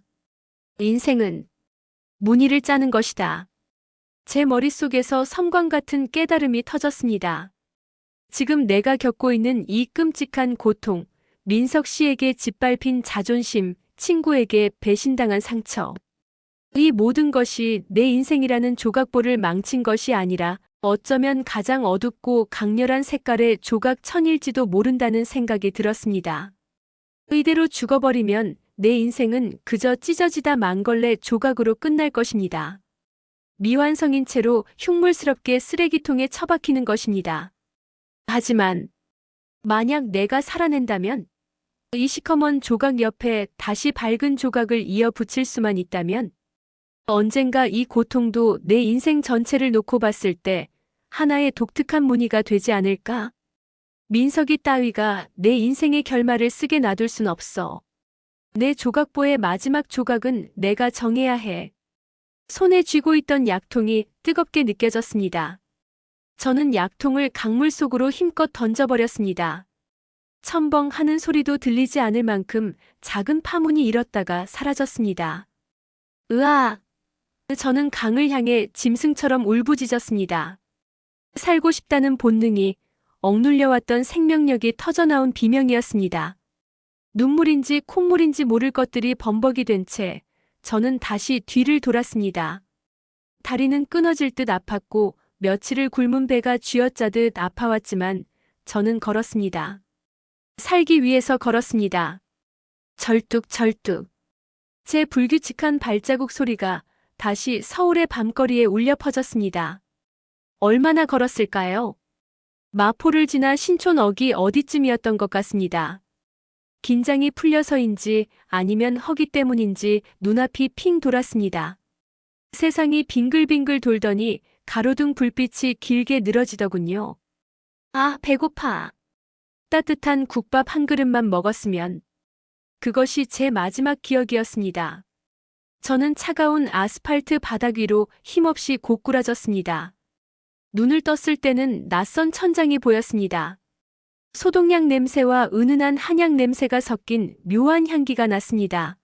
인생은 무늬를 짜는 것이다. 제 머릿속에서 섬광 같은 깨달음이 터졌습니다. 지금 내가 겪고 있는 이 끔찍한 고통, 민석 씨에게 짓밟힌 자존심, 친구에게 배신당한 상처. 이 모든 것이 내 인생이라는 조각보를 망친 것이 아니라 어쩌면 가장 어둡고 강렬한 색깔의 조각 천일지도 모른다는 생각이 들었습니다. 이대로 죽어버리면 내 인생은 그저 찢어지다 만걸레 조각으로 끝날 것입니다. 미완성인 채로 흉물스럽게 쓰레기통에 처박히는 것입니다. 하지만 만약 내가 살아낸다면 이 시커먼 조각 옆에 다시 밝은 조각을 이어 붙일 수만 있다면 언젠가 이 고통도 내 인생 전체를 놓고 봤을 때 하나의 독특한 무늬가 되지 않을까? 민석이 따위가 내 인생의 결말을 쓰게 놔둘 순 없어. 내 조각보의 마지막 조각은 내가 정해야 해. 손에 쥐고 있던 약통이 뜨겁게 느껴졌습니다. 저는 약통을 강물 속으로 힘껏 던져버렸습니다. 첨벙 하는 소리도 들리지 않을 만큼 작은 파문이 일었다가 사라졌습니다. 으아! 저는 강을 향해 짐승처럼 울부짖었습니다. 살고 싶다는 본능이 억눌려왔던 생명력이 터져나온 비명이었습니다. 눈물인지 콧물인지 모를 것들이 범벅이 된 채 저는 다시 뒤를 돌았습니다. 다리는 끊어질 듯 아팠고 며칠을 굶은 배가 쥐어짜듯 아파왔지만 저는 걸었습니다. 살기 위해서 걸었습니다. 절뚝절뚝. 제 불규칙한 발자국 소리가 다시 서울의 밤거리에 울려 퍼졌습니다. 얼마나 걸었을까요? 마포를 지나 신촌 어기 어디쯤이었던 것 같습니다. 긴장이 풀려서인지 아니면 허기 때문인지 눈앞이 핑 돌았습니다. 세상이 빙글빙글 돌더니 가로등 불빛이 길게 늘어지더군요. 아, 배고파. 따뜻한 국밥 한 그릇만 먹었으면. 그것이 제 마지막 기억이었습니다. 저는 차가운 아스팔트 바닥 위로 힘없이 고꾸라졌습니다. 눈을 떴을 때는 낯선 천장이 보였습니다. 소독약 냄새와 은은한 한약 냄새가 섞인 묘한 향기가 났습니다.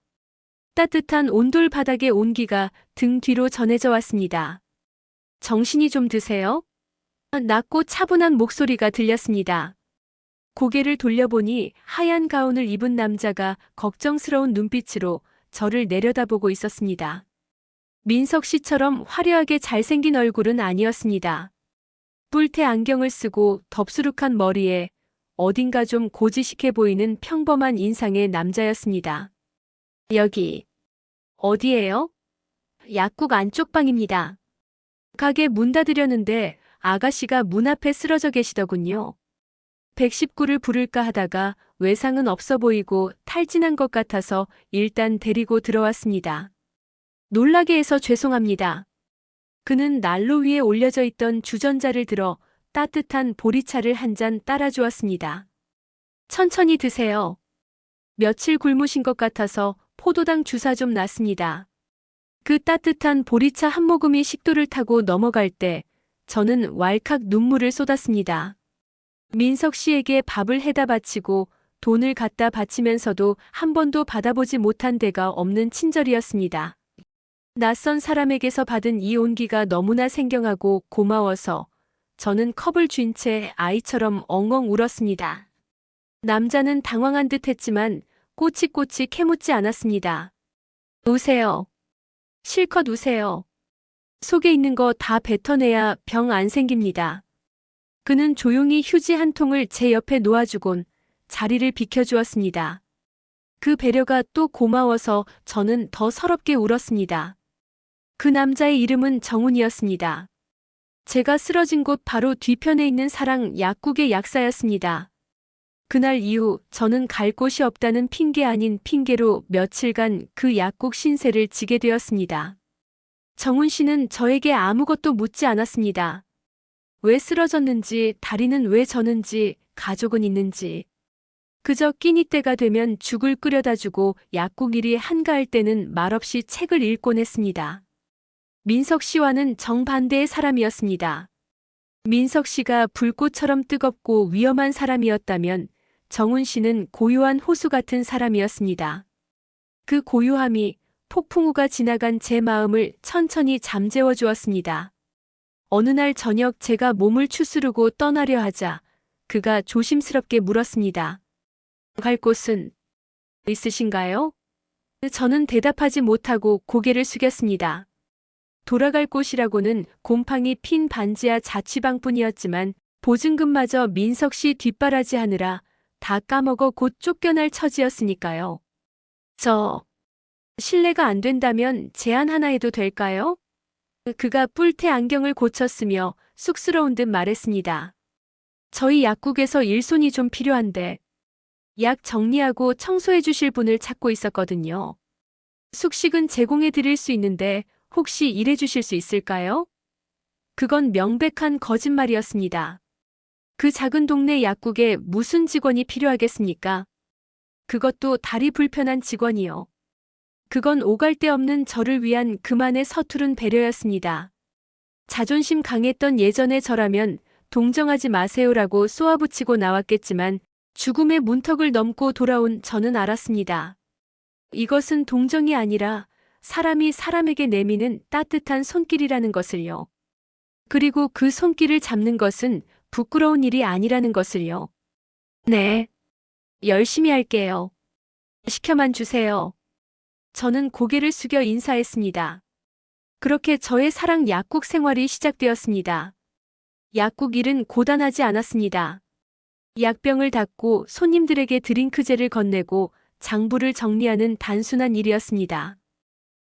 따뜻한 온돌 바닥의 온기가 등 뒤로 전해져 왔습니다. 정신이 좀 드세요? 낮고 차분한 목소리가 들렸습니다. 고개를 돌려보니 하얀 가운을 입은 남자가 걱정스러운 눈빛으로 저를 내려다보고 있었습니다. 민석 씨처럼 화려하게 잘생긴 얼굴은 아니었습니다. 뿔테 안경을 쓰고 덥수룩한 머리에 어딘가 좀 고지식해 보이는 평범한 인상의 남자였습니다. 여기 어디예요? 약국 안쪽 방입니다. 가게 문 닫으려는데 아가씨가 문 앞에 쓰러져 계시더군요. 119를 부를까 하다가 외상은 없어 보이고 탈진한 것 같아서 일단 데리고 들어왔습니다. 놀라게 해서 죄송합니다. 그는 난로 위에 올려져 있던 주전자를 들어 따뜻한 보리차를 한 잔 따라주었습니다. 천천히 드세요. 며칠 굶으신 것 같아서 포도당 주사 좀 놨습니다. 그 따뜻한 보리차 한 모금이 식도를 타고 넘어갈 때 저는 왈칵 눈물을 쏟았습니다. 민석 씨에게 밥을 해다 바치고 돈을 갖다 바치면서도 한 번도 받아보지 못한 데가 없는 친절이었습니다. 낯선 사람에게서 받은 이 온기가 너무나 생경하고 고마워서 저는 컵을 쥔 채 아이처럼 엉엉 울었습니다. 남자는 당황한 듯 했지만 꼬치꼬치 캐묻지 않았습니다. 우세요. 실컷 우세요. 속에 있는 거 다 뱉어내야 병 안 생깁니다. 그는 조용히 휴지 한 통을 제 옆에 놓아주곤 자리를 비켜주었습니다. 그 배려가 또 고마워서 저는 더 서럽게 울었습니다. 그 남자의 이름은 정훈이었습니다. 제가 쓰러진 곳 바로 뒤편에 있는 사랑 약국의 약사였습니다. 그날 이후 저는 갈 곳이 없다는 핑계 아닌 핑계로 며칠간 그 약국 신세를 지게 되었습니다. 정훈 씨는 저에게 아무것도 묻지 않았습니다. 왜 쓰러졌는지, 다리는 왜 저는지, 가족은 있는지. 그저 끼니 때가 되면 죽을 끓여다 주고 약국 일이 한가할 때는 말없이 책을 읽곤 했습니다. 민석 씨와는 정반대의 사람이었습니다. 민석 씨가 불꽃처럼 뜨겁고 위험한 사람이었다면 정훈 씨는 고요한 호수 같은 사람이었습니다. 그 고요함이 폭풍우가 지나간 제 마음을 천천히 잠재워 주었습니다. 어느 날 저녁 제가 몸을 추스르고 떠나려 하자 그가 조심스럽게 물었습니다. 갈 곳은 있으신가요? 저는 대답하지 못하고 고개를 숙였습니다. 돌아갈 곳이라고는 곰팡이 핀 반지하 자취방뿐이었지만 보증금마저 민석 씨 뒷바라지 하느라 다 까먹어 곧 쫓겨날 처지였으니까요. 실례가 안 된다면 제안 하나 해도 될까요? 그가 뿔테 안경을 고쳤으며 쑥스러운 듯 말했습니다. 저희 약국에서 일손이 좀 필요한데 약 정리하고 청소해 주실 분을 찾고 있었거든요. 숙식은 제공해 드릴 수 있는데 혹시 일해 주실 수 있을까요? 그건 명백한 거짓말이었습니다. 그 작은 동네 약국에 무슨 직원이 필요하겠습니까? 그것도 다리 불편한 직원이요. 그건 오갈 데 없는 저를 위한 그만의 서투른 배려였습니다. 자존심 강했던 예전의 저라면 동정하지 마세요라고 쏘아붙이고 나왔겠지만 죽음의 문턱을 넘고 돌아온 저는 알았습니다. 이것은 동정이 아니라 사람이 사람에게 내미는 따뜻한 손길이라는 것을요. 그리고 그 손길을 잡는 것은 부끄러운 일이 아니라는 것을요. 네, 열심히 할게요. 시켜만 주세요. 저는 고개를 숙여 인사했습니다. 그렇게 저의 사랑 약국 생활이 시작되었습니다. 약국 일은 고단하지 않았습니다. 약병을 닦고 손님들에게 드링크제를 건네고 장부를 정리하는 단순한 일이었습니다.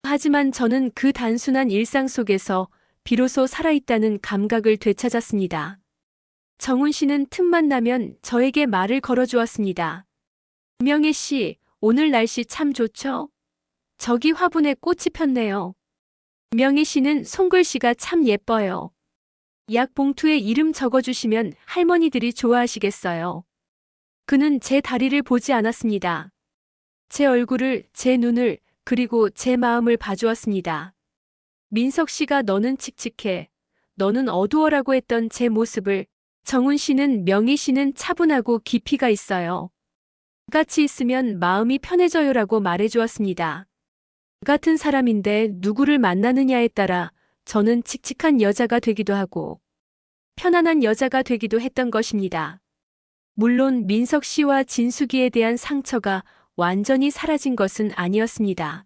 하지만 저는 그 단순한 일상 속에서 비로소 살아있다는 감각을 되찾았습니다. 정훈 씨는 틈만 나면 저에게 말을 걸어주었습니다. 명희 씨, 오늘 날씨 참 좋죠? 저기 화분에 꽃이 폈네요. 명희 씨는 손글씨가 참 예뻐요. 약 봉투에 이름 적어주시면 할머니들이 좋아하시겠어요. 그는 제 다리를 보지 않았습니다. 제 얼굴을, 제 눈을, 그리고 제 마음을 봐주었습니다. 민석 씨가 너는 칙칙해, 너는 어두워라고 했던 제 모습을 정훈 씨는 명희 씨는 차분하고 깊이가 있어요. 같이 있으면 마음이 편해져요라고 말해주었습니다. 같은 사람인데 누구를 만나느냐에 따라 저는 칙칙한 여자가 되기도 하고 편안한 여자가 되기도 했던 것입니다. 물론 민석 씨와 진숙이에 대한 상처가 완전히 사라진 것은 아니었습니다.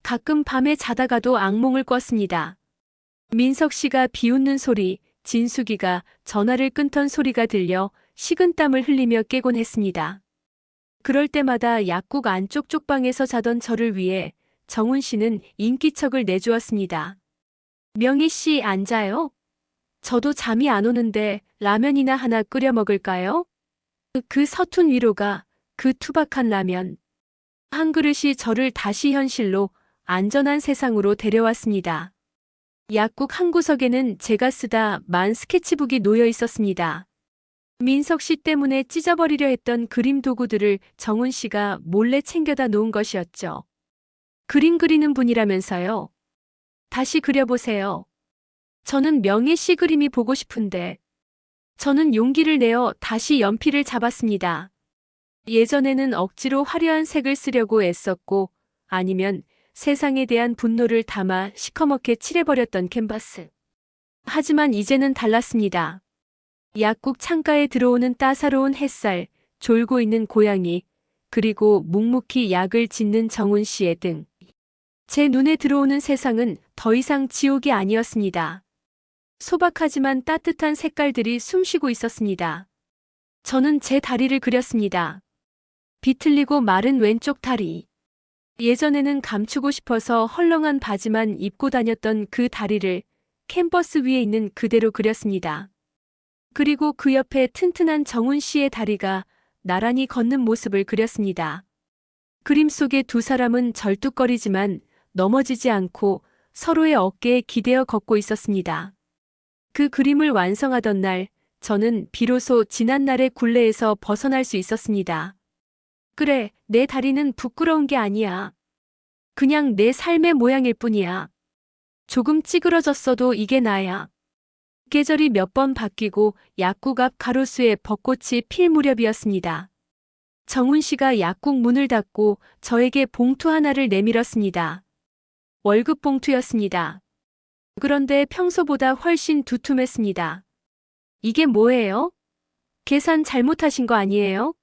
가끔 밤에 자다가도 악몽을 꿨습니다. 민석 씨가 비웃는 소리, 진숙이가 전화를 끊던 소리가 들려 식은땀을 흘리며 깨곤 했습니다. 그럴 때마다 약국 안쪽 쪽방에서 자던 저를 위해 정훈 씨는 인기척을 내주었습니다. 명희 씨 앉아요? 저도 잠이 안 오는데 라면이나 하나 끓여 먹을까요? 그 서툰 위로가, 그 투박한 라면. 한 그릇이 저를 다시 현실로 안전한 세상으로 데려왔습니다. 약국 한 구석에는 제가 쓰다 만 스케치북이 놓여 있었습니다. 민석 씨 때문에 찢어버리려 했던 그림 도구들을 정훈 씨가 몰래 챙겨다 놓은 것이었죠. 그림 그리는 분이라면서요. 다시 그려보세요. 저는 명희 씨 그림이 보고 싶은데. 저는 용기를 내어 다시 연필을 잡았습니다. 예전에는 억지로 화려한 색을 쓰려고 애썼고 아니면 세상에 대한 분노를 담아 시커멓게 칠해버렸던 캔버스. 하지만 이제는 달랐습니다. 약국 창가에 들어오는 따사로운 햇살, 졸고 있는 고양이, 그리고 묵묵히 약을 짓는 정훈 씨의 등. 제 눈에 들어오는 세상은 더 이상 지옥이 아니었습니다. 소박하지만 따뜻한 색깔들이 숨쉬고 있었습니다. 저는 제 다리를 그렸습니다. 비틀리고 마른 왼쪽 다리. 예전에는 감추고 싶어서 헐렁한 바지만 입고 다녔던 그 다리를 캔버스 위에 있는 그대로 그렸습니다. 그리고 그 옆에 튼튼한 정훈 씨의 다리가 나란히 걷는 모습을 그렸습니다. 그림 속의 두 사람은 절뚝거리지만 넘어지지 않고 서로의 어깨에 기대어 걷고 있었습니다. 그 그림을 완성하던 날, 저는 비로소 지난날의 굴레에서 벗어날 수 있었습니다. 그래, 내 다리는 부끄러운 게 아니야. 그냥 내 삶의 모양일 뿐이야. 조금 찌그러졌어도 이게 나야. 계절이 몇 번 바뀌고 약국 앞 가로수에 벚꽃이 필 무렵이었습니다. 정훈 씨가 약국 문을 닫고 저에게 봉투 하나를 내밀었습니다. 월급 봉투였습니다. 그런데 평소보다 훨씬 두툼했습니다. 이게 뭐예요? 계산 잘못하신 거 아니에요?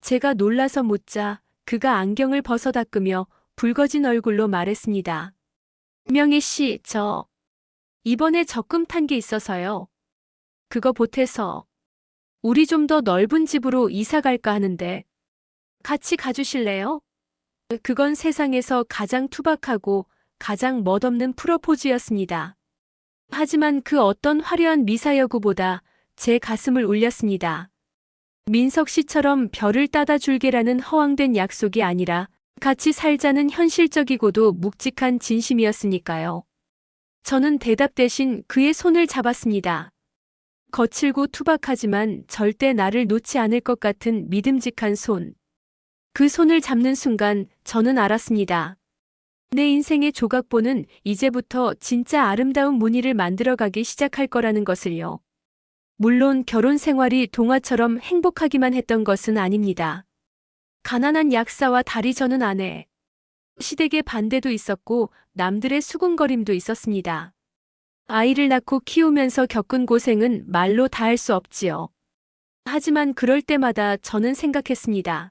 제가 놀라서 묻자 그가 안경을 벗어 닦으며 붉어진 얼굴로 말했습니다. 명희 씨, 이번에 적금 탄 게 있어서요. 그거 보태서 우리 좀 더 넓은 집으로 이사 갈까 하는데 같이 가주실래요? 그건 세상에서 가장 투박하고 가장 멋없는 프로포즈였습니다. 하지만 그 어떤 화려한 미사여구보다 제 가슴을 울렸습니다. 민석 씨처럼 별을 따다 줄게라는 허황된 약속이 아니라 같이 살자는 현실적이고도 묵직한 진심이었으니까요. 저는 대답 대신 그의 손을 잡았습니다. 거칠고 투박하지만 절대 나를 놓지 않을 것 같은 믿음직한 손. 그 손을 잡는 순간 저는 알았습니다. 내 인생의 조각보는 이제부터 진짜 아름다운 무늬를 만들어가기 시작할 거라는 것을요. 물론 결혼 생활이 동화처럼 행복하기만 했던 것은 아닙니다. 가난한 약사와 다리 저는 아내. 시댁의 반대도 있었고 남들의 수군거림도 있었습니다. 아이를 낳고 키우면서 겪은 고생은 말로 다 할 수 없지요. 하지만 그럴 때마다 저는 생각했습니다.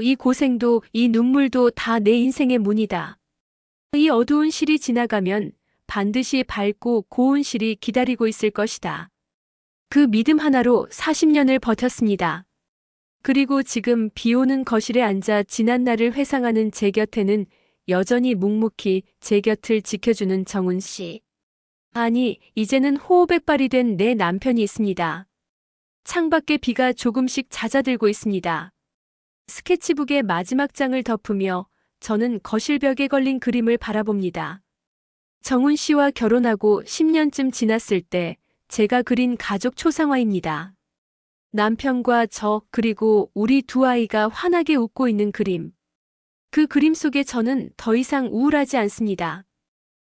이 고생도 이 눈물도 다 내 인생의 문이다. 이 어두운 실이 지나가면 반드시 밝고 고운 실이 기다리고 있을 것이다. 그 믿음 하나로 40년을 버텼습니다. 그리고 지금 비 오는 거실에 앉아 지난 날을 회상하는 제 곁에는 여전히 묵묵히 제 곁을 지켜주는 정훈 씨. 아니, 이제는 호호백발이 된 내 남편이 있습니다. 창밖에 비가 조금씩 잦아들고 있습니다. 스케치북의 마지막 장을 덮으며 저는 거실벽에 걸린 그림을 바라봅니다. 정훈 씨와 결혼하고 10년쯤 지났을 때 제가 그린 가족 초상화입니다. 남편과 저 그리고 우리 두 아이가 환하게 웃고 있는 그림. 그 그림 속에 저는 더 이상 우울하지 않습니다.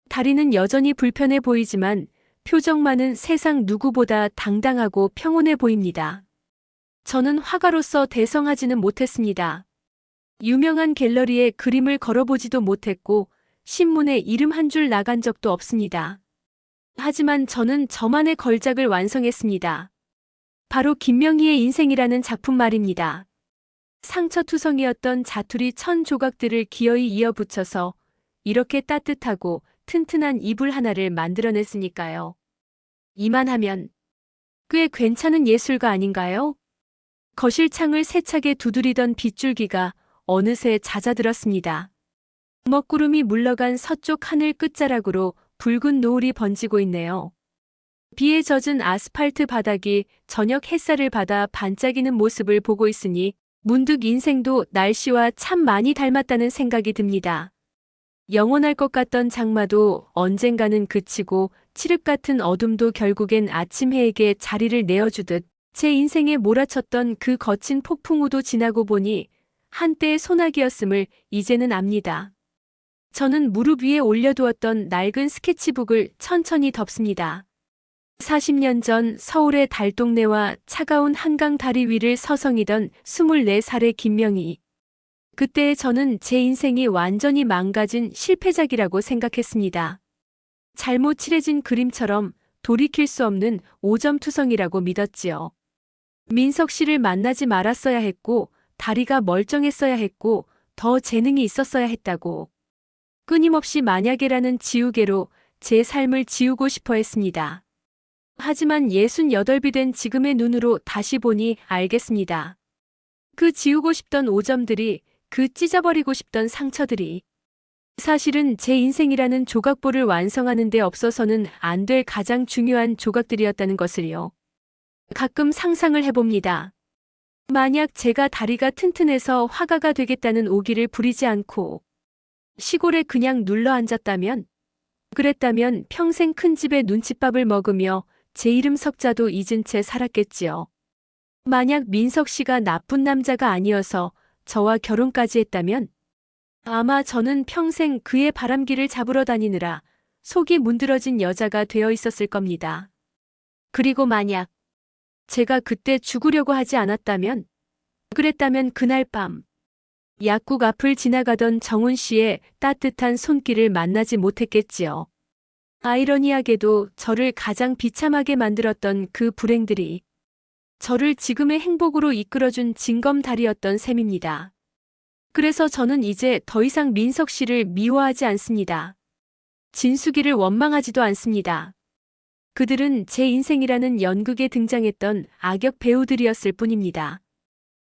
다리는 여전히 불편해 보이지만 표정만은 세상 누구보다 당당하고 평온해 보입니다. 저는 화가로서 대성하지는 못했습니다. 유명한 갤러리에 그림을 걸어보지도 못했고 신문에 이름 한 줄 나간 적도 없습니다. 하지만 저는 저만의 걸작을 완성했습니다. 바로 김명희의 인생이라는 작품 말입니다. 상처투성이었던 자투리 1000조각들을 기어이 이어붙여서 이렇게 따뜻하고 튼튼한 이불 하나를 만들어냈으니까요. 이만하면 꽤 괜찮은 예술가 아닌가요? 거실 창을 세차게 두드리던 빗줄기가 어느새 잦아들었습니다. 먹구름이 물러간 서쪽 하늘 끝자락으로 붉은 노을이 번지고 있네요. 비에 젖은 아스팔트 바닥이 저녁 햇살을 받아 반짝이는 모습을 보고 있으니 문득 인생도 날씨와 참 많이 닮았다는 생각이 듭니다. 영원할 것 같던 장마도 언젠가는 그치고 칠흑 같은 어둠도 결국엔 아침 해에게 자리를 내어주듯 제 인생에 몰아쳤던 그 거친 폭풍우도 지나고 보니 한때의 소나기였음을 이제는 압니다. 저는 무릎 위에 올려두었던 낡은 스케치북을 천천히 덮습니다. 40년 전 서울의 달동네와 차가운 한강 다리 위를 서성이던 24살의 김명희. 그때 저는 제 인생이 완전히 망가진 실패작이라고 생각했습니다. 잘못 칠해진 그림처럼 돌이킬 수 없는 오점투성이라고 믿었지요. 민석 씨를 만나지 말았어야 했고 다리가 멀쩡했어야 했고 더 재능이 있었어야 했다고. 끊임없이 만약에라는 지우개로 제 삶을 지우고 싶어 했습니다. 하지만 68이 된 지금의 눈으로 다시 보니 알겠습니다. 그 지우고 싶던 오점들이, 그 찢어버리고 싶던 상처들이 사실은 제 인생이라는 조각보를 완성하는 데 없어서는 안 될 가장 중요한 조각들이었다는 것을요. 가끔 상상을 해봅니다. 만약 제가 다리가 튼튼해서 화가가 되겠다는 오기를 부리지 않고 시골에 그냥 눌러 앉았다면, 그랬다면 평생 큰 집에 눈칫밥을 먹으며 제 이름 석자도 잊은 채 살았겠지요. 만약 민석 씨가 나쁜 남자가 아니어서 저와 결혼까지 했다면 아마 저는 평생 그의 바람기를 잡으러 다니느라 속이 문드러진 여자가 되어 있었을 겁니다. 그리고 만약 제가 그때 죽으려고 하지 않았다면, 그랬다면 그날 밤 약국 앞을 지나가던 정훈 씨의 따뜻한 손길을 만나지 못했겠지요. 아이러니하게도 저를 가장 비참하게 만들었던 그 불행들이 저를 지금의 행복으로 이끌어준 징검다리였던 셈입니다. 그래서 저는 이제 더 이상 민석 씨를 미워하지 않습니다. 진숙이를 원망하지도 않습니다. 그들은 제 인생이라는 연극에 등장했던 악역 배우들이었을 뿐입니다.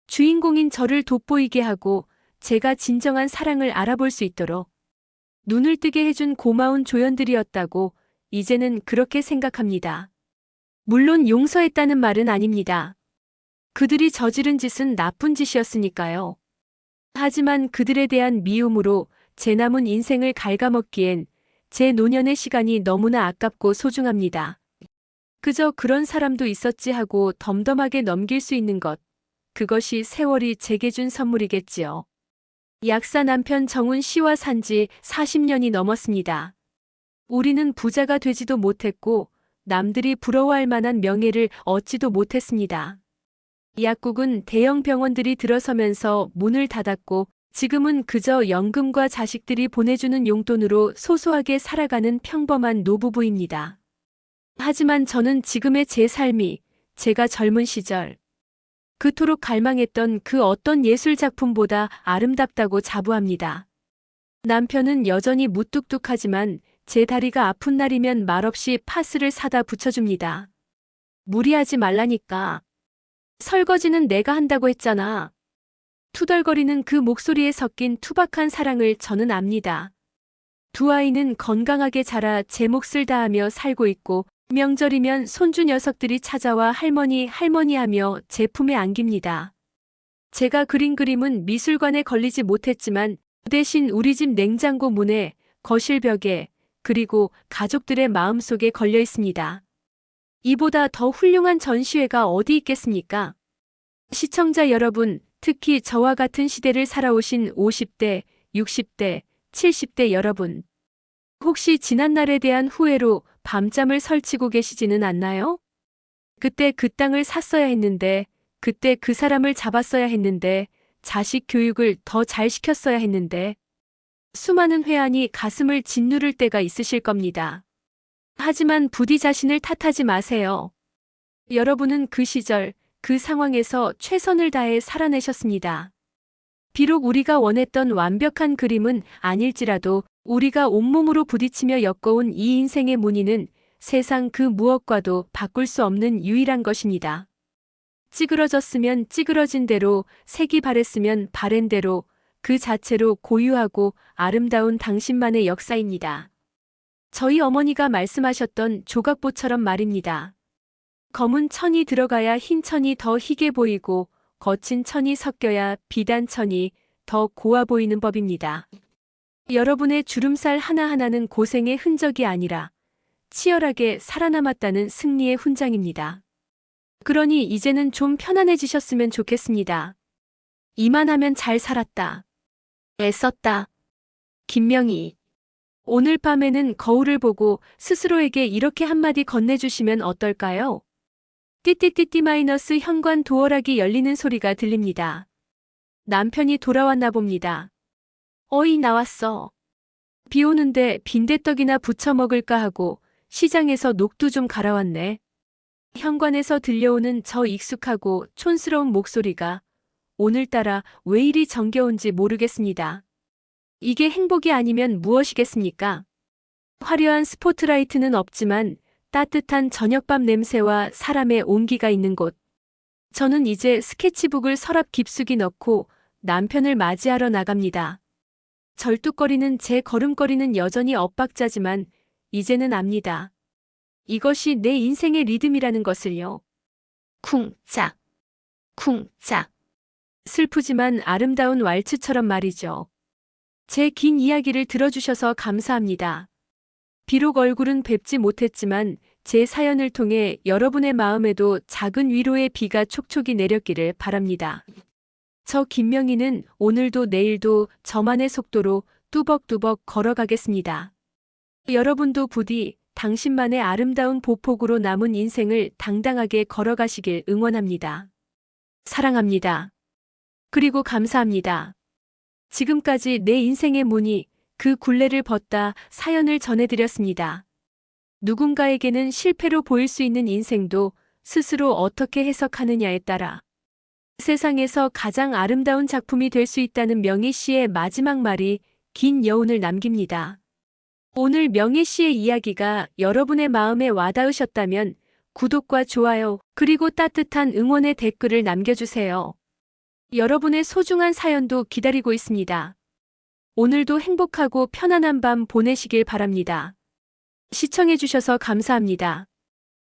주인공인 저를 돋보이게 하고 제가 진정한 사랑을 알아볼 수 있도록 눈을 뜨게 해준 고마운 조연들이었다고 이제는 그렇게 생각합니다. 물론 용서했다는 말은 아닙니다. 그들이 저지른 짓은 나쁜 짓이었으니까요. 하지만 그들에 대한 미움으로 제 남은 인생을 갉아먹기엔 제 노년의 시간이 너무나 아깝고 소중합니다. 그저 그런 사람도 있었지 하고 덤덤하게 넘길 수 있는 것. 그것이 세월이 제게 준 선물이겠지요. 약사 남편 정훈 씨와 산지 40년이 넘었습니다. 우리는 부자가 되지도 못했고 남들이 부러워할 만한 명예를 얻지도 못했습니다. 약국은 대형 병원들이 들어서면서 문을 닫았고 지금은 그저 연금과 자식들이 보내주는 용돈으로 소소하게 살아가는 평범한 노부부입니다. 하지만 저는 지금의 제 삶이 제가 젊은 시절 그토록 갈망했던 그 어떤 예술 작품보다 아름답다고 자부합니다. 남편은 여전히 무뚝뚝하지만 제 다리가 아픈 날이면 말없이 파스를 사다 붙여줍니다. 무리하지 말라니까. 설거지는 내가 한다고 했잖아. 투덜거리는 그 목소리에 섞인 투박한 사랑을 저는 압니다. 두 아이는 건강하게 자라 제 몫을 다하며 살고 있고 명절이면 손주 녀석들이 찾아와 할머니 할머니 하며 제 품에 안깁니다. 제가 그린 그림은 미술관에 걸리지 못했지만 그 대신 우리 집 냉장고 문에, 거실 벽에, 그리고 가족들의 마음속에 걸려 있습니다. 이보다 더 훌륭한 전시회가 어디 있겠습니까? 시청자 여러분, 특히 저와 같은 시대를 살아오신 50대, 60대, 70대 여러분. 혹시 지난날에 대한 후회로 밤잠을 설치고 계시지는 않나요? 그때 그 땅을 샀어야 했는데, 그때 그 사람을 잡았어야 했는데, 자식 교육을 더 잘 시켰어야 했는데, 수많은 회한이 가슴을 짓누를 때가 있으실 겁니다. 하지만 부디 자신을 탓하지 마세요. 여러분은 그 시절, 그 상황에서 최선을 다해 살아내셨습니다. 비록 우리가 원했던 완벽한 그림은 아닐지라도 우리가 온몸으로 부딪히며 엮어온 이 인생의 무늬는 세상 그 무엇과도 바꿀 수 없는 유일한 것입니다. 찌그러졌으면 찌그러진 대로, 색이 바랬으면 바랜 대로, 그 자체로 고유하고 아름다운 당신만의 역사입니다. 저희 어머니가 말씀하셨던 조각보처럼 말입니다. 검은 천이 들어가야 흰 천이 더 희게 보이고 거친 천이 섞여야 비단 천이 더 고와 보이는 법입니다. 여러분의 주름살 하나하나는 고생의 흔적이 아니라 치열하게 살아남았다는 승리의 훈장입니다. 그러니 이제는 좀 편안해지셨으면 좋겠습니다. 이만하면 잘 살았다. 애썼다. 김명희. 오늘 밤에는 거울을 보고 스스로에게 이렇게 한마디 건네주시면 어떨까요? 띠띠띠띠 마이너스 현관 도어락이 열리는 소리가 들립니다. 남편이 돌아왔나 봅니다. 어이 나왔어. 비 오는데 빈대떡이나 부쳐 먹을까 하고 시장에서 녹두 좀 갈아왔네. 현관에서 들려오는 저 익숙하고 촌스러운 목소리가 오늘따라 왜 이리 정겨운지 모르겠습니다. 이게 행복이 아니면 무엇이겠습니까? 화려한 스포트라이트는 없지만 따뜻한 저녁밥 냄새와 사람의 온기가 있는 곳. 저는 이제 스케치북을 서랍 깊숙이 넣고 남편을 맞이하러 나갑니다. 절뚝거리는 제 걸음걸이는 여전히 엇박자지만 이제는 압니다. 이것이 내 인생의 리듬이라는 것을요. 쿵짝, 쿵짝. 슬프지만 아름다운 왈츠처럼 말이죠. 제 긴 이야기를 들어주셔서 감사합니다. 비록 얼굴은 뵙지 못했지만 제 사연을 통해 여러분의 마음에도 작은 위로의 비가 촉촉이 내렸기를 바랍니다. 저 김명희는 오늘도 내일도 저만의 속도로 뚜벅뚜벅 걸어가겠습니다. 여러분도 부디 당신만의 아름다운 보폭으로 남은 인생을 당당하게 걸어가시길 응원합니다. 사랑합니다. 그리고 감사합니다. 지금까지 내 인생의 무늬, 그 굴레를 벗다 사연을 전해드렸습니다. 누군가에게는 실패로 보일 수 있는 인생도 스스로 어떻게 해석하느냐에 따라 세상에서 가장 아름다운 작품이 될 수 있다는 명희 씨의 마지막 말이 긴 여운을 남깁니다. 오늘 명희 씨의 이야기가 여러분의 마음에 와닿으셨다면 구독과 좋아요, 그리고 따뜻한 응원의 댓글을 남겨주세요. 여러분의 소중한 사연도 기다리고 있습니다. 오늘도 행복하고 편안한 밤 보내시길 바랍니다. 시청해주셔서 감사합니다.